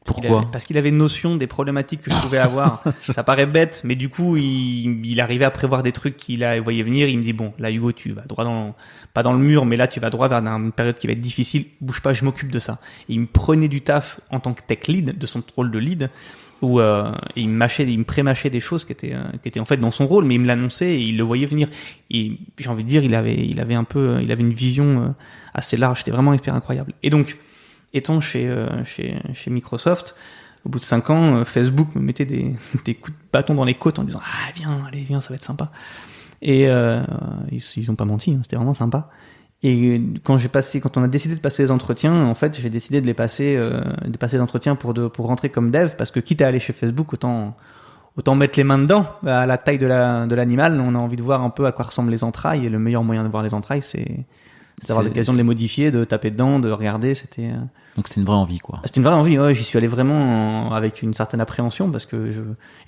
Pourquoi ? Parce qu'il avait une notion des problématiques que je pouvais avoir. Ça paraît bête, mais du coup, il arrivait à prévoir des trucs qu'il voyait venir. Il me dit, bon, là, Hugo, tu vas droit pas dans le mur, mais là, tu vas droit vers une période qui va être difficile. Bouge pas, je m'occupe de ça. Et il me prenait du taf en tant que tech lead, de son rôle de lead, où il me pré-mâchait des choses qui étaient en fait dans son rôle, mais il me l'annonçait et il le voyait venir. Et j'ai envie de dire, il avait une vision assez large. C'était vraiment hyper incroyable. Et donc, étant chez Microsoft, au bout de 5 ans, Facebook me mettait des coups de bâton dans les côtes en disant « Ah, viens, ça va être sympa ». Et ils ont pas menti, hein, c'était vraiment sympa. Et quand on a décidé de passer les entretiens, en fait, j'ai décidé de passer les entretiens pour rentrer comme dev, parce que quitte à aller chez Facebook, autant mettre les mains dedans. À la taille de l'animal, on a envie de voir un peu à quoi ressemblent les entrailles, et le meilleur moyen de voir les entrailles, c'est d'avoir l'occasion de les modifier, de taper dedans, de regarder. Donc c'est une vraie envie, quoi. C'est une vraie envie, ouais. J'y suis allé vraiment avec une certaine appréhension, parce que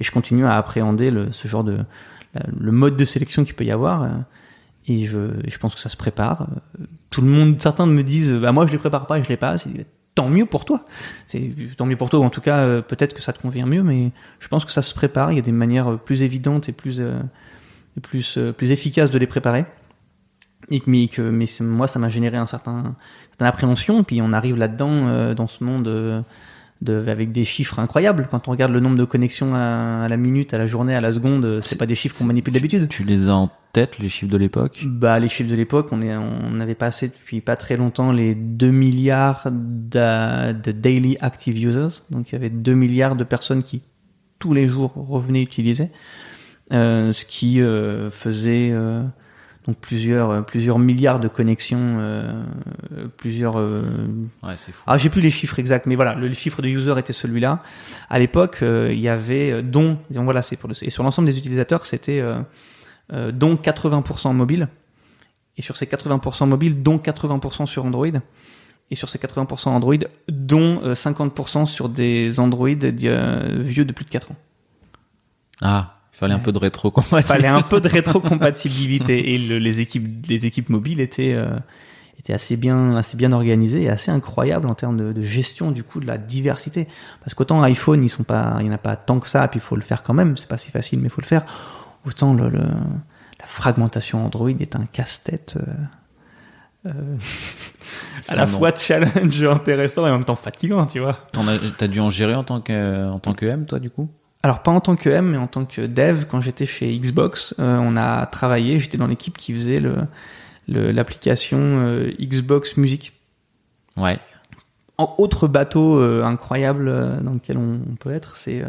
je continue à appréhender ce genre le mode de sélection qu'il peut y avoir. Et je pense que ça se prépare. Certains me disent, moi je les prépare pas et je les passe. Tant mieux pour toi. Tant mieux pour toi, ou en tout cas, peut-être que ça te convient mieux, mais je pense que ça se prépare. Il y a des manières plus évidentes et plus efficaces de les préparer. Mais moi, ça m'a généré une certaine appréhension. Et puis on arrive là-dedans, dans ce monde avec des chiffres incroyables. Quand on regarde le nombre de connexions à la minute, à la journée, à la seconde, c'est pas des chiffres qu'on manipule d'habitude. Tu les as en tête, les chiffres de l'époque ? Les chiffres de l'époque, on avait passé depuis pas très longtemps les 2 milliards de daily active users. Donc il y avait 2 milliards de personnes qui tous les jours revenaient utiliser, ce qui faisait donc plusieurs milliards de connexions, Ouais, c'est fou. Ah, j'ai plus les chiffres exacts, mais voilà, le chiffre de user était celui-là. À l'époque, il y avait donc voilà, et sur l'ensemble des utilisateurs, c'était dont 80% mobile. Et sur ces 80% mobiles, dont 80% sur Android. Et sur ces 80% Android, dont 50% sur des Android vieux de plus de 4 ans. Ah. Il fallait un peu de rétrocompatibilité. Il fallait un peu de rétrocompatibilité. Et les équipes mobiles étaient assez bien organisées et assez incroyables en termes de gestion du coup de la diversité. Parce qu'autant iPhone, il y en a pas tant que ça, puis il faut le faire quand même. C'est pas si facile, mais il faut le faire. Autant la fragmentation Android est un casse-tête à la fois challenge intéressant et en même temps fatigant, tu vois. T'as dû en gérer en tant que M, toi, du coup? Alors pas en tant que M, mais en tant que dev. Quand j'étais chez Xbox, on a travaillé, j'étais dans l'équipe qui faisait l'application Xbox Music. Ouais. Autre bateau incroyable dans lequel on peut être, c'est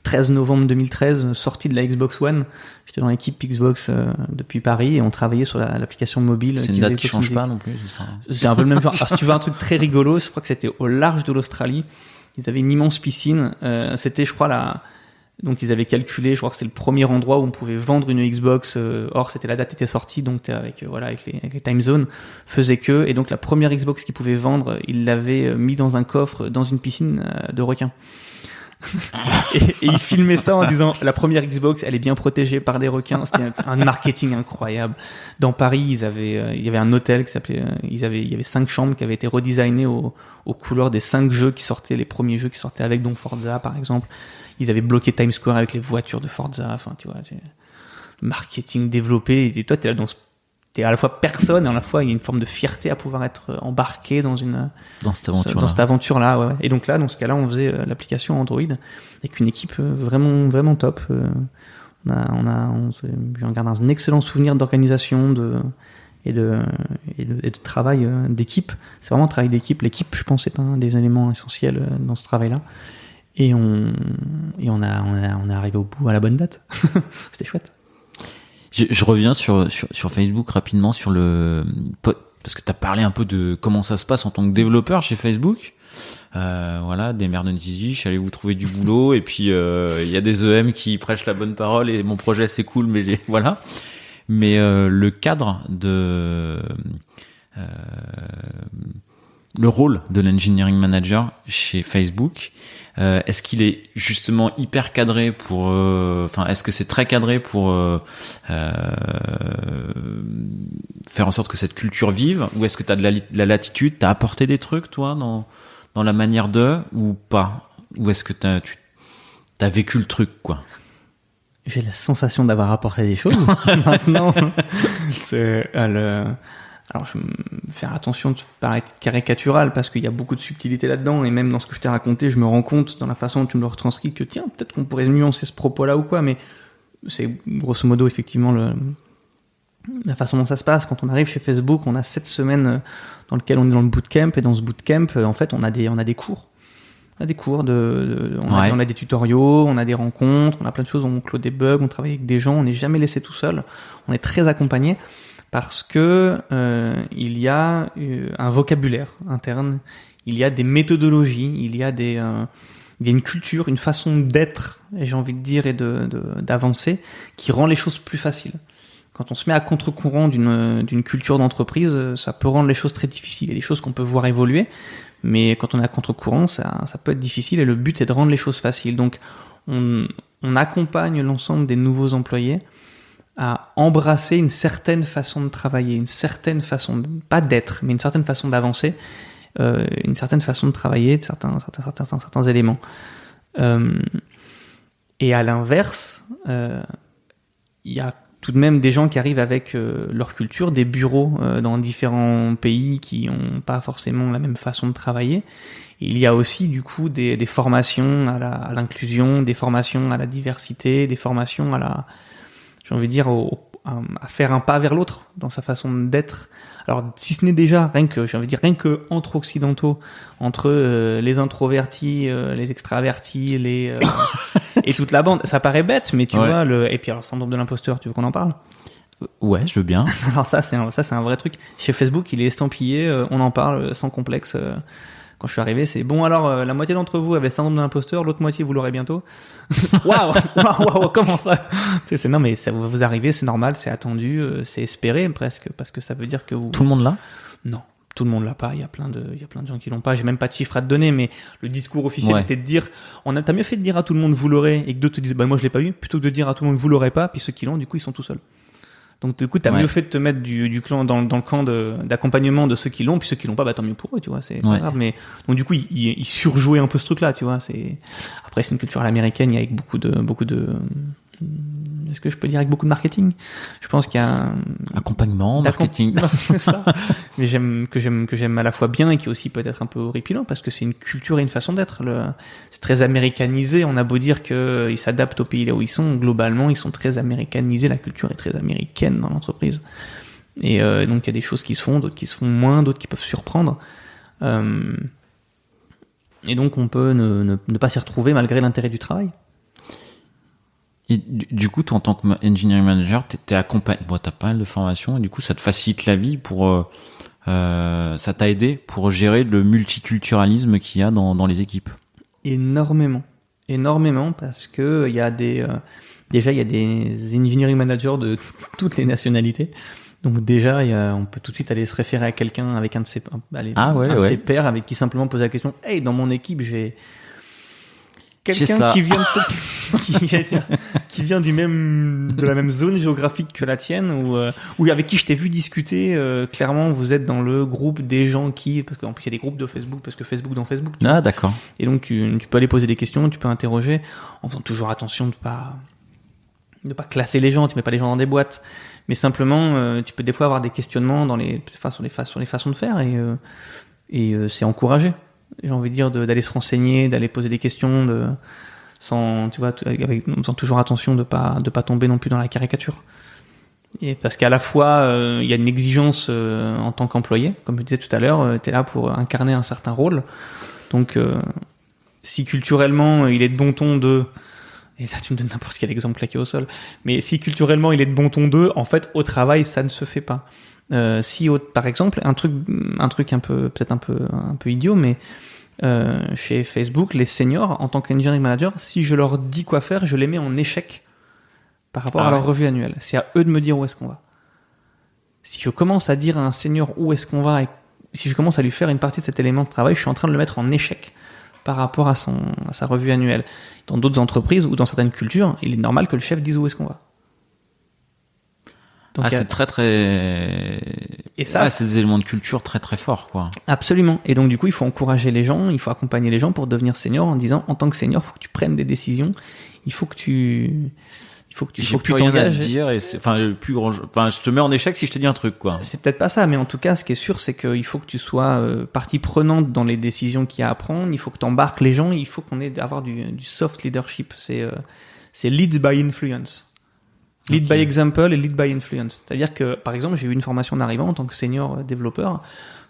13 novembre 2013, sortie de la Xbox One. J'étais dans l'équipe Xbox depuis Paris et on travaillait sur l'application mobile. C'est une date qui change pas non plus, c'est ça. C'est un peu le même genre. Alors si tu veux un truc très rigolo, je crois que c'était au large de l'Australie. Ils avaient une immense piscine. C'était, je crois, Donc ils avaient calculé, je crois que c'est le premier endroit où on pouvait vendre une Xbox. Or c'était la date était sortie, donc avec les time zones, faisait que. Et donc la première Xbox qu'ils pouvaient vendre, ils l'avaient mis dans un coffre dans une piscine de requins. et ils filmaient ça en disant la première Xbox, elle est bien protégée par des requins. C'était un marketing incroyable. Dans Paris, il y avait un hôtel qui s'appelait, il y avait 5 chambres qui avaient été redesignées aux couleurs des 5 jeux qui sortaient, les premiers jeux qui sortaient avec, donc Forza par exemple. Ils avaient bloqué Times Square avec les voitures de Forza. Enfin, tu vois, marketing développé. Et toi, t'es à la fois personne et à la fois il y a une forme de fierté à pouvoir être embarqué dans cette aventure-là. Ouais. Et donc là, dans ce cas-là, on faisait l'application Android avec une équipe vraiment top. J'en garde un excellent souvenir d'organisation et de travail d'équipe. C'est vraiment un travail d'équipe. L'équipe, je pense, est un des éléments essentiels dans ce travail-là. Et on est arrivé au bout à la bonne date. C'était chouette. Je reviens sur Facebook rapidement sur parce que tu as parlé un peu de comment ça se passe en tant que développeur chez Facebook. Voilà, des merdes easy, je suis allé vous trouver du boulot et puis il y a des EM qui prêchent la bonne parole et mon projet c'est cool, mais voilà. Mais le cadre de le rôle de l'engineering manager chez Facebook, est-ce qu'il est justement hyper cadré pour, est-ce que c'est très cadré pour faire en sorte que cette culture vive, ou est-ce que tu as de la latitude, t'as apporté des trucs toi dans la manière de, ou pas, ou est-ce que t'as vécu le truc quoi? J'ai la sensation d'avoir apporté des choses. Maintenant, alors, je vais faire attention de paraître caricatural parce qu'il y a beaucoup de subtilité là-dedans, et même dans ce que je t'ai raconté, je me rends compte dans la façon dont tu me le retranscris que tiens, peut-être qu'on pourrait nuancer ce propos-là ou quoi, mais c'est grosso modo effectivement la façon dont ça se passe. Quand on arrive chez Facebook, on a 7 semaines dans lesquelles on est dans le bootcamp, et dans ce bootcamp, en fait, on a des cours. On a des cours on a des tutoriaux, on a des rencontres, on a plein de choses, on clôt des bugs, on travaille avec des gens, on n'est jamais laissé tout seul, on est très accompagné. Parce que il y a un vocabulaire interne, il y a des méthodologies, il y a une culture, une façon d'être, et j'ai envie de dire, et d'avancer, qui rend les choses plus faciles. Quand on se met à contre-courant d'une culture d'entreprise, ça peut rendre les choses très difficiles. Il y a des choses qu'on peut voir évoluer, mais quand on est à contre-courant, ça peut être difficile, et le but c'est de rendre les choses faciles. Donc on accompagne l'ensemble des nouveaux employés à embrasser une certaine façon de travailler, une certaine façon, pas d'être, mais une certaine façon d'avancer, une certaine façon de travailler, de certains éléments. Et à l'inverse, il y a tout de même des gens qui arrivent avec leur culture, des bureaux dans différents pays qui n'ont pas forcément la même façon de travailler. Et il y a aussi du coup des formations à l'inclusion, des formations à la diversité, des formations j'ai envie de dire, à faire un pas vers l'autre dans sa façon d'être. Alors, si ce n'est déjà rien que entre occidentaux, entre les introvertis, les extravertis, et toute la bande, ça paraît bête, mais tu vois, et puis alors, le syndrome de l'imposteur, tu veux qu'on en parle? Ouais, je veux bien. Alors ça, c'est un vrai truc. Chez Facebook, il est estampillé, on en parle sans complexe. Quand je suis arrivé, c'est bon, alors la moitié d'entre vous avait le syndrome de l'imposteur, l'autre moitié vous l'aurez bientôt. Waouh, comment ça? Non, mais ça va vous arriver, c'est normal, c'est attendu, c'est espéré presque, parce que ça veut dire que vous... Tout le monde l'a? Non, tout le monde l'a pas. Il y a plein de gens qui l'ont pas. J'ai même pas de chiffres à te donner, mais le discours officiel était de dire, t'as mieux fait de dire à tout le monde vous l'aurez, et que d'autres te disent, moi je l'ai pas eu, plutôt que de dire à tout le monde vous l'aurez pas, puis ceux qui l'ont, du coup ils sont tout seuls. Donc du coup, t'as mieux fait de te mettre du clan dans le camp d'accompagnement de ceux qui l'ont, puis ceux qui l'ont pas, tant mieux pour eux, tu vois, c'est pas grave. Mais donc du coup, il surjouait un peu ce truc-là, tu vois. Après, c'est une culture à l'américaine, il y a avec beaucoup de est-ce que je peux dire avec beaucoup de marketing? Je pense qu'il y a accompagnement, marketing. C'est ça. Mais que j'aime à la fois bien, et qui aussi peut être un peu horripilant, parce que c'est une culture et une façon d'être. C'est très américanisé. On a beau dire qu'ils s'adaptent au pays là où ils sont, globalement, ils sont très américanisés. La culture est très américaine dans l'entreprise. Et donc il y a des choses qui se font, d'autres qui se font moins, d'autres qui peuvent surprendre. Et donc on peut ne pas s'y retrouver malgré l'intérêt du travail. Et du coup, toi, en tant que engineering manager, t'es accompagné. Bon, t'as pas mal de formations, et du coup, ça te facilite la vie ça t'a aidé pour gérer le multiculturalisme qu'il y a dans les équipes. Énormément. énormément parce que il y a déjà il y a des engineering managers de toutes les nationalités. Donc déjà, on peut tout de suite aller se référer à quelqu'un avec un de ses pairs avec qui simplement poser la question. Hey, dans mon équipe, j'ai quelqu'un qui vient qui vient de la même zone géographique que la tienne ou avec qui je t'ai vu discuter. Clairement, vous êtes dans le groupe des gens parce qu'en plus il y a des groupes de Facebook parce que Facebook dans Facebook. Ah d'accord. Et donc tu peux aller poser des questions, tu peux interroger en faisant toujours attention de pas classer les gens. Tu mets pas les gens dans des boîtes. Mais simplement, tu peux des fois avoir des questionnements sur les façons de faire et c'est encouragé. J'ai envie de dire d'aller se renseigner, d'aller poser des questions, sans toujours attention de pas tomber non plus dans la caricature. Et parce qu'à la fois, il y a une exigence en tant qu'employé, comme je disais tout à l'heure, t'es là pour incarner un certain rôle. Donc, si culturellement il est de bon ton et là, tu me donnes n'importe quel exemple claqué au sol. Mais si culturellement il est de bon ton en fait, au travail, ça ne se fait pas. Par exemple, un truc peut-être un peu idiot, mais chez Facebook, les seniors, en tant qu'engineering manager, si je leur dis quoi faire, je les mets en échec par rapport à leur revue annuelle. C'est à eux de me dire où est-ce qu'on va. Si je commence à dire à un senior où est-ce qu'on va, et si je commence à lui faire une partie de cet élément de travail, je suis en train de le mettre en échec par rapport à sa revue annuelle. Dans d'autres entreprises ou dans certaines cultures, il est normal que le chef dise où est-ce qu'on va. Donc, c'est très très. Et ça, c'est des éléments de culture très très forts, quoi. Absolument. Et donc du coup, il faut encourager les gens, il faut accompagner les gens pour devenir senior en disant, en tant que senior, il faut que tu prennes des décisions, il faut que tu t'engages. Je te mets en échec si je te dis un truc, quoi. C'est peut-être pas ça, mais en tout cas, ce qui est sûr, c'est qu'il faut que tu sois partie prenante dans les décisions qu'il y a à prendre. Il faut que tu embarques les gens. Il faut qu'on ait avoir du soft leadership. C'est lead by influence. Lead by example et lead by influence. C'est-à-dire que, par exemple, j'ai eu une formation en arrivant en tant que senior développeur.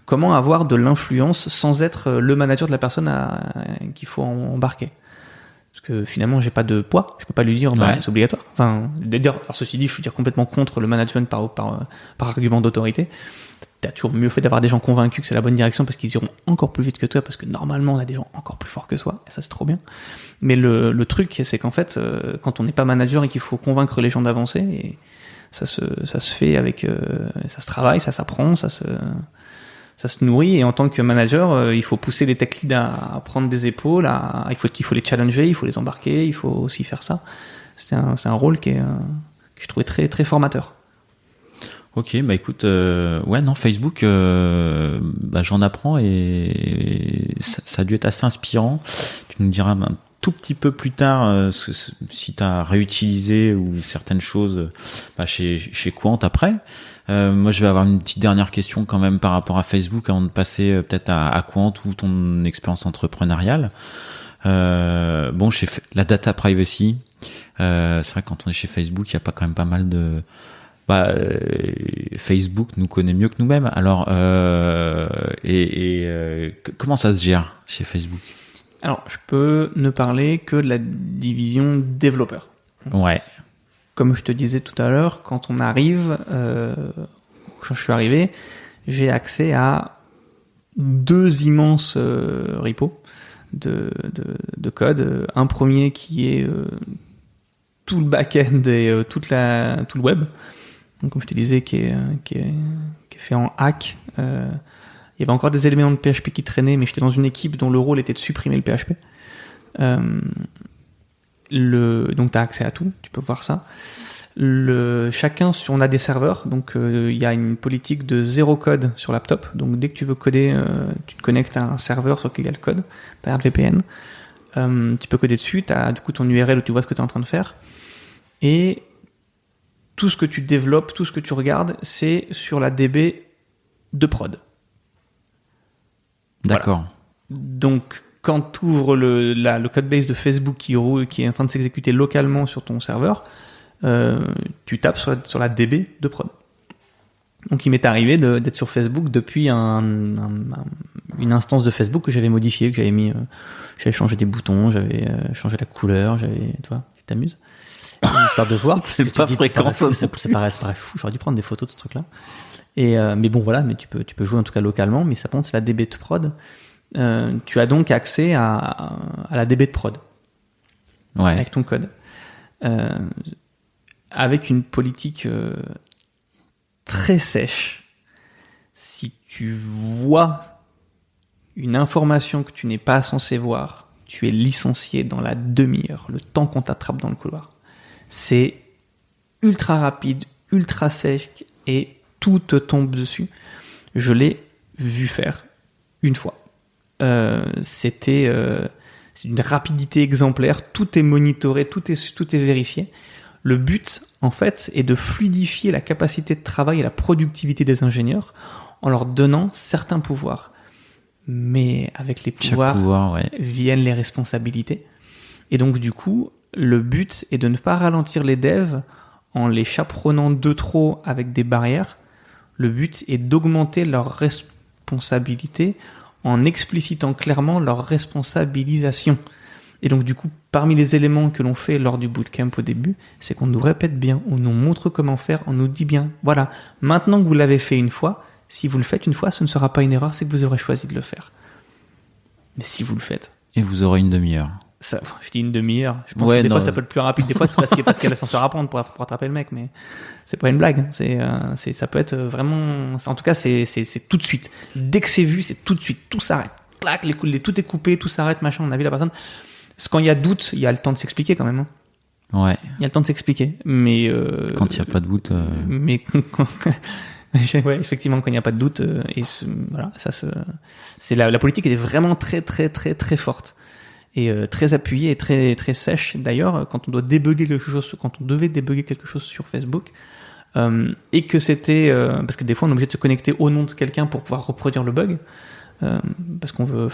Comment avoir de l'influence sans être le manager de la personne qu'il faut embarquer. Parce que finalement, j'ai pas de poids. Je peux pas lui dire, c'est obligatoire. Enfin, d'ailleurs, ceci dit, je suis complètement contre le management par argument d'autorité. T'as toujours mieux fait d'avoir des gens convaincus que c'est la bonne direction parce qu'ils iront encore plus vite que toi parce que normalement, on a des gens encore plus forts que soi. Et ça, c'est trop bien. Mais le truc, c'est qu'en fait, quand on n'est pas manager et qu'il faut convaincre les gens d'avancer, et ça se fait avec, ça se travaille, ça s'apprend, ça se nourrit. Et en tant que manager, il faut pousser les tech leads à prendre des épaules, il faut les challenger, il faut les embarquer, il faut aussi faire ça. C'est un rôle que je trouvais très, très formateur. Ok, bah écoute, Facebook, j'en apprends et ça a dû être assez inspirant. Tu nous diras un tout petit peu plus tard si tu as réutilisé ou certaines choses chez Quant après. Moi, je vais avoir une petite dernière question quand même par rapport à Facebook avant de passer peut-être à Quant ou ton expérience entrepreneuriale. Chez la data privacy, c'est vrai que quand on est chez Facebook, il y a quand même pas mal de Facebook nous connaît mieux que nous-mêmes. Alors, comment ça se gère chez Facebook ? Alors, je peux ne parler que de la division développeur. Ouais. Comme je te disais tout à l'heure, quand on arrive, quand je suis arrivé, j'ai accès à 2 immenses repos de code. Un premier qui est tout le back-end et tout le web. Donc, comme je te disais, qui est fait en hack. Il y avait encore des éléments de PHP qui traînaient, mais j'étais dans une équipe dont le rôle était de supprimer le PHP. Donc, tu as accès à tout, tu peux voir ça. On a des serveurs, donc il y a une politique de 0 code sur laptop. Donc, dès que tu veux coder, tu te connectes à un serveur sur lequel il y a le code, par le VPN. Tu peux coder dessus, tu as du coup ton URL où tu vois ce que tu es en train de faire. Et tout ce que tu développes, tout ce que tu regardes, c'est sur la DB de prod. D'accord. Voilà. Donc, quand tu ouvres le codebase de Facebook qui est en train de s'exécuter localement sur ton serveur, tu tapes sur la DB de prod. Donc, il m'est arrivé d'être sur Facebook depuis une instance de Facebook que j'avais modifiée, que j'avais changé des boutons, j'avais changé la couleur, tu t'amuses. Histoire de voir. C'est pas fréquent. Ça paraît fou. J'aurais dû prendre des photos de ce truc-là. Mais bon, voilà. Mais tu peux jouer en tout cas localement. Mais ça compte, c'est la DB de prod. Tu as donc accès à la DB de prod. Ouais. avec ton code, avec une politique très sèche. Si tu vois une information que tu n'es pas censé voir, tu es licencié dans la demi-heure, le temps qu'on t'attrape dans le couloir. C'est ultra rapide, ultra sec et tout te tombe dessus. Je l'ai vu faire une fois. C'est une rapidité exemplaire, tout est monitoré, tout est vérifié. Le but, en fait, est de fluidifier la capacité de travail et la productivité des ingénieurs en leur donnant certains pouvoirs. Mais avec les pouvoirs viennent les responsabilités. Et donc, du coup, le but est de ne pas ralentir les devs en les chaperonnant de trop avec des barrières. Le but est d'augmenter leur responsabilité en explicitant clairement leur responsabilisation. Et donc, du coup, parmi les éléments que l'on fait lors du bootcamp au début, c'est qu'on nous répète bien, on nous montre comment faire, on nous dit bien, voilà, maintenant que vous l'avez fait une fois, si vous le faites une fois, ce ne sera pas une erreur, c'est que vous aurez choisi de le faire. Mais si vous le faites... Et vous aurez une demi-heure. Ça, je dis une demi-heure. Je pense que des fois, ça peut être plus rapide. Des fois, c'est parce qu'il y a l'ascenseur à prendre pour attraper le mec, mais c'est pas une blague. Ça peut être vraiment... En tout cas, c'est tout de suite. Dès que c'est vu, c'est tout de suite. Tout s'arrête. Clac, tout est coupé, tout s'arrête, machin. On a vu la personne... Quand il y a doute, il y a le temps de s'expliquer quand même. Hein. Ouais. Il y a le temps de s'expliquer, mais quand il n'y a pas de doute. Mais ouais, effectivement, quand il n'y a pas de doute, voilà, ça c'est la politique est vraiment très très très très forte et très appuyée et très très sèche. D'ailleurs, quand on devait débugger quelque chose sur Facebook, et que c'était parce que des fois on est obligé de se connecter au nom de quelqu'un pour pouvoir reproduire le bug. Parce qu'on veut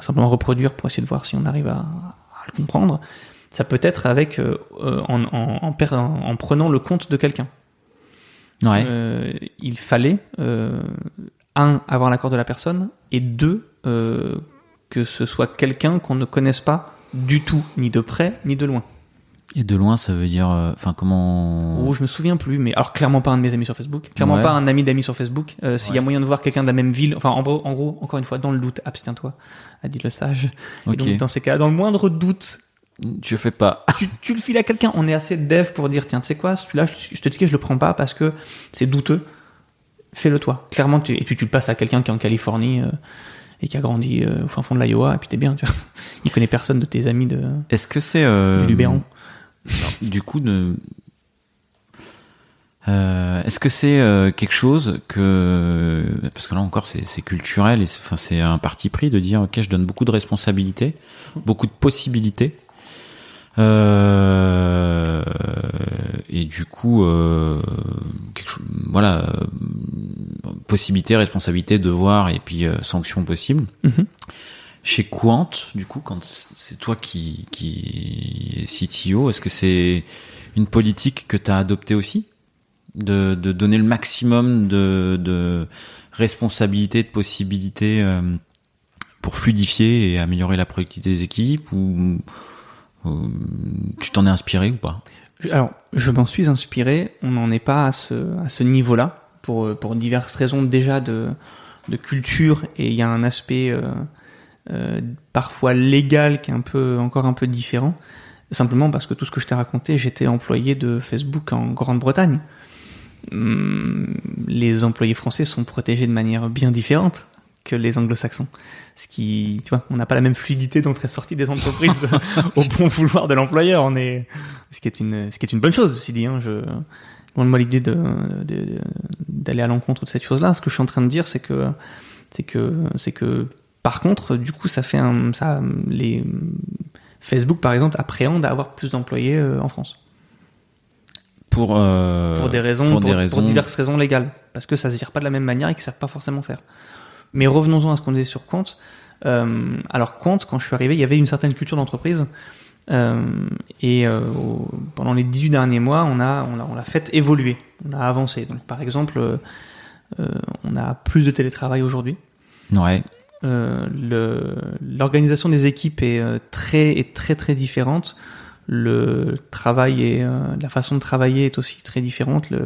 simplement reproduire pour essayer de voir si on arrive à le comprendre. Ça peut être avec en prenant le compte de quelqu'un. Ouais. Il fallait avoir l'accord de la personne et 2 que ce soit quelqu'un qu'on ne connaisse pas du tout, ni de près ni de loin. Et de loin, ça veut dire, comment... Je me souviens plus, mais alors clairement pas un de mes amis sur Facebook, clairement pas un ami d'amis sur Facebook. S'il y a moyen de voir quelqu'un de la même ville, en gros, encore une fois, dans le doute, abstiens-toi, a dit le sage. Okay. Et donc dans ces cas, dans le moindre doute, je fais pas. tu le files à quelqu'un. On est assez dev pour dire, tiens, tu sais quoi, celui-là, je te dis que je le prends pas parce que c'est douteux. Fais-le toi. Clairement, et puis tu le passes à quelqu'un qui est en Californie. Et qui a grandi au fin fond de l'Iowa, et puis t'es bien, tu vois. Il connaît personne de tes amis Est-ce que c'est du Luberon. Du coup, est-ce que c'est quelque chose que, parce que là encore c'est culturel et c'est un parti pris de dire ok, je donne beaucoup de responsabilités, beaucoup de possibilités, et du coup possibilité, responsabilité, devoir et puis sanctions possibles. Mm-hmm. Chez Quant, du coup, quand c'est toi qui est CTO, est-ce que c'est une politique que tu as adoptée aussi, de donner le maximum de responsabilités, de possibilités pour fluidifier et améliorer la productivité des équipes, ou tu t'en es inspiré ou pas? Alors, je m'en suis inspiré. On n'en est pas à ce niveau-là pour diverses raisons déjà de culture, et il y a un aspect parfois légal qui est encore un peu différent, simplement parce que tout ce que je t'ai raconté, j'étais employé de Facebook en Grande-Bretagne. Les employés français sont protégés de manière bien différente que les anglo-saxons, ce qui, tu vois, on n'a pas la même fluidité d'entrée-sortie des entreprises au bon vouloir de l'employeur. Ce qui est une bonne chose, ceci dit, hein. Loin de moi l'idée d'aller à l'encontre de cette chose-là. Ce que je suis en train de dire, c'est que par contre, du coup, Facebook, par exemple, appréhende à avoir plus d'employés en France. Pour diverses raisons légales. Parce que ça se gère pas de la même manière et qu'ils savent pas forcément faire. Mais revenons-en à ce qu'on disait sur Quant. Alors, Quant, quand je suis arrivé, il y avait une certaine culture d'entreprise. Pendant les 18 derniers mois, on l'a fait évoluer. On a avancé. Donc, par exemple, on a plus de télétravail aujourd'hui. Ouais. L'organisation des équipes est très très différente. Le travail et la façon de travailler est aussi très différente. Il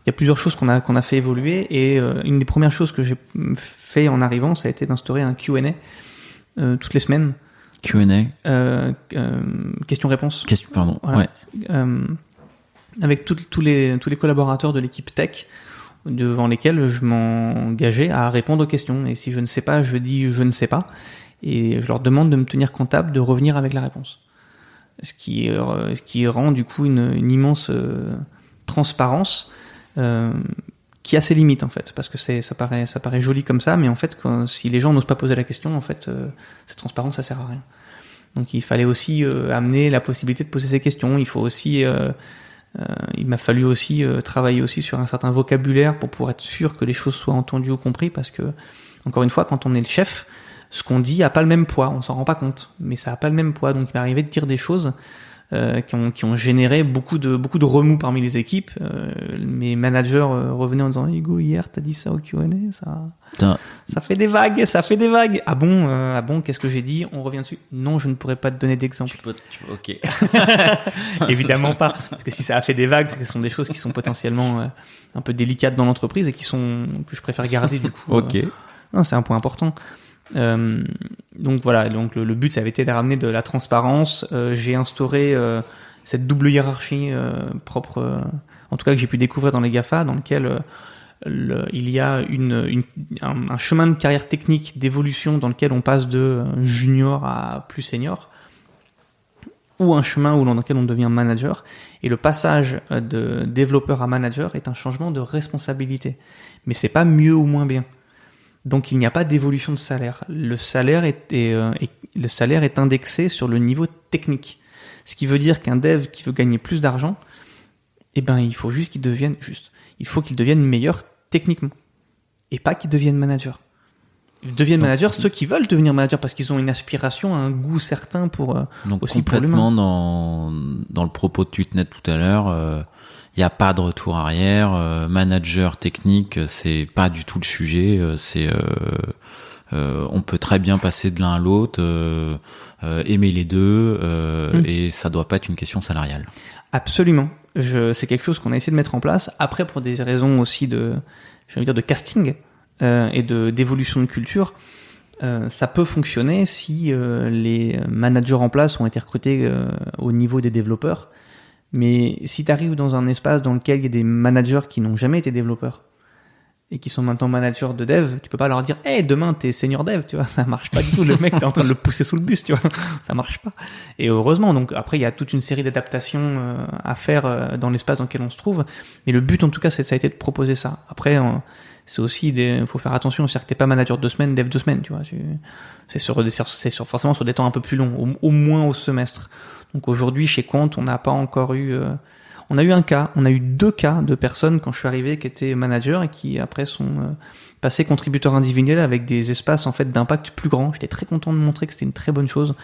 y a plusieurs choses qu'on a fait évoluer, et une des premières choses que j'ai fait en arrivant, ça a été d'instaurer un Q&A toutes les semaines. Q&A. Question-réponse. Pardon. Voilà. Ouais. Avec tous les collaborateurs de l'équipe tech, devant lesquels je m'engageais à répondre aux questions. Et si je ne sais pas, je dis je ne sais pas. Et je leur demande de me tenir comptable, de revenir avec la réponse. Ce qui rend du coup une immense transparence qui a ses limites en fait, parce que ça paraît joli comme ça, mais en fait si les gens n'osent pas poser la question, en fait cette transparence ça sert à rien. Donc il fallait aussi amener la possibilité de poser ces questions. Il faut aussi il m'a fallu aussi travailler aussi sur un certain vocabulaire pour être sûr que les choses soient entendues ou comprises, parce que encore une fois, quand on est le chef, ce qu'on dit a pas le même poids, on s'en rend pas compte, mais ça a pas le même poids. Donc il m'est arrivé de dire des choses qui ont généré beaucoup de remous parmi les équipes. Mes managers revenaient en disant Hugo, hier t'as dit ça au Q&A, ça fait des vagues, ah bon, qu'est-ce que j'ai dit, on revient dessus. Non, je ne pourrais pas te donner d'exemple. Ok. Évidemment pas, parce que si ça a fait des vagues, ce sont des choses qui sont potentiellement un peu délicates dans l'entreprise et que je préfère garder du coup. Ok. Non, c'est un point important. Donc voilà, donc le but ça avait été de ramener de la transparence. J'ai instauré cette double hiérarchie propre, en tout cas que j'ai pu découvrir dans les GAFA, dans lequel il y a un chemin de carrière technique d'évolution dans lequel on passe de junior à plus senior, ou un chemin dans lequel on devient manager. Et le passage de développeur à manager est un changement de responsabilité, mais c'est pas mieux ou moins bien. Donc il n'y a pas d'évolution de salaire. Le salaire est indexé sur le niveau technique. Ce qui veut dire qu'un dev qui veut gagner plus d'argent, il faut juste qu'il devienne meilleur techniquement. Et pas qu'il devienne manager. Ils deviennent managers ceux qui veulent devenir manager parce qu'ils ont une aspiration, un goût certain pour aussi pour l'humain. Complètement dans le propos que tu tenais tout à l'heure, il n'y a pas de retour arrière. Manager technique, c'est pas du tout le sujet. On peut très bien passer de l'un à l'autre, aimer les deux, et ça doit pas être une question salariale. Absolument. C'est quelque chose qu'on a essayé de mettre en place. Après, pour des raisons aussi de casting et d'évolution de culture, ça peut fonctionner si les managers en place ont été recrutés au niveau des développeurs. Mais si tu arrives dans un espace dans lequel il y a des managers qui n'ont jamais été développeurs et qui sont maintenant managers de dev, tu peux pas leur dire hey, demain t'es senior dev, tu vois, ça marche pas du tout. Le mec t'es en train de le pousser sous le bus, tu vois, ça marche pas. Et heureusement, donc après il y a toute une série d'adaptations à faire dans l'espace dans lequel on se trouve, mais le but en tout cas ça a été de proposer ça. Après c'est aussi faut faire attention, c'est-à-dire que t'es pas manager 2 semaines, dev 2 semaines, tu vois, c'est forcément sur des temps un peu plus longs, au moins au semestre. Donc aujourd'hui, chez Quant, on n'a pas encore eu... on a eu 2 cas de personnes quand je suis arrivé qui étaient managers et qui après sont passés contributeurs individuels avec des espaces en fait d'impact plus grands. J'étais très content de montrer que c'était une très bonne chose.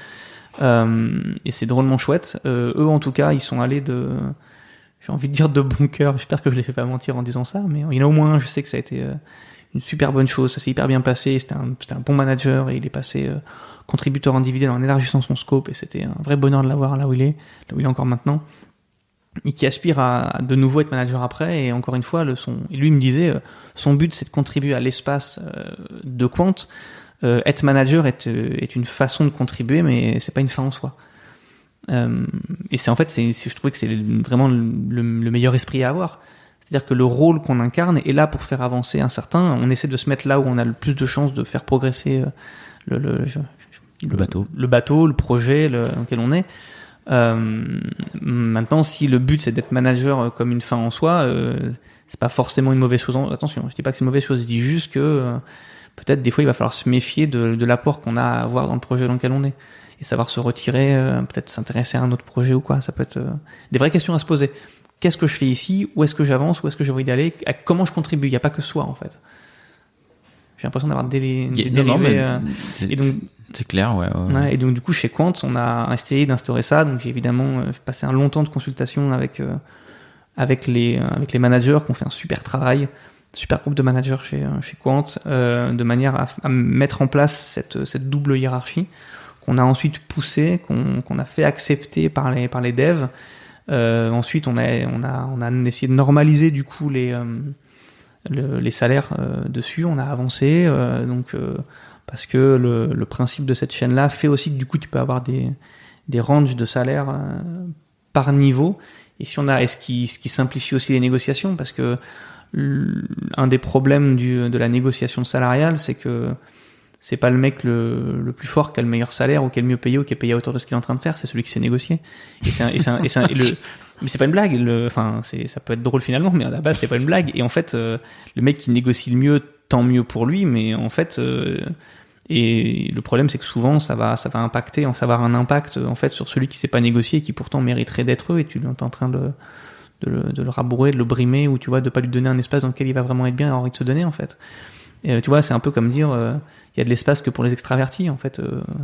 Et c'est drôlement chouette. Eux, en tout cas, ils sont allés j'ai envie de dire de bon cœur. J'espère que je les fais pas mentir en disant ça, mais il y en a au moins un, je sais que ça a été une super bonne chose. Ça s'est hyper bien passé. C'était un bon manager et il est passé... contributeur individuel en élargissant son scope, et c'était un vrai bonheur de l'avoir là où il est encore maintenant, et qui aspire à de nouveau être manager après. Et encore une fois, lui me disait son but c'est de contribuer à l'espace de Quant. Être manager est une façon de contribuer, mais c'est pas une fin en soi. Et je trouvais que c'est vraiment le meilleur esprit à avoir. C'est-à-dire que le rôle qu'on incarne est là pour faire avancer un certain. On essaie de se mettre là où on a le plus de chances de faire progresser le bateau, le projet dans lequel on est. Maintenant, si le but c'est d'être manager comme une fin en soi, c'est pas forcément une mauvaise chose. Attention, je dis pas que c'est une mauvaise chose, je dis juste que peut-être des fois il va falloir se méfier de l'apport qu'on a à avoir dans le projet dans lequel on est et savoir se retirer, peut-être s'intéresser à un autre projet ou quoi. Ça peut être des vraies questions à se poser. Qu'est-ce que je fais ici? Où est-ce que j'avance? Où est-ce que j'ai envie d'aller? Comment je contribue? Il n'y a pas que soi en fait. J'ai l'impression d'avoir dérivé. C'est clair, ouais. Et donc du coup chez Quant, on a essayé d'instaurer ça. Donc j'ai évidemment passé un long temps de consultation avec les managers qui ont fait un super travail, super groupe de managers chez Quant, de manière à mettre en place cette double hiérarchie qu'on a ensuite poussée, qu'on a fait accepter par les devs. Ensuite on a essayé de normaliser du coup les salaires dessus. On a avancé parce que le principe de cette chaîne-là fait aussi que du coup tu peux avoir des ranges de salaire par niveau, et ce qui simplifie aussi les négociations, parce que un des problèmes de la négociation salariale, c'est que c'est pas le mec le plus fort qui a le meilleur salaire ou qui est le mieux payé ou qui est payé à hauteur de ce qu'il est en train de faire, c'est celui qui sait négocier. Mais c'est pas une blague. Ça peut être drôle finalement, mais à la base c'est pas une blague. Et en fait, le mec qui négocie le mieux, tant mieux pour lui. Mais en fait, et le problème c'est que souvent ça va impacter, ça va avoir un impact en fait sur celui qui sait pas négocier et qui pourtant mériterait d'être eux. Et tu es en train de le rabourer, de le brimer, ou tu vois, de pas lui donner un espace dans lequel il va vraiment être bien et avoir envie de se donner en fait. Et tu vois, c'est un peu comme dire il y a de l'espace que pour les extravertis en fait.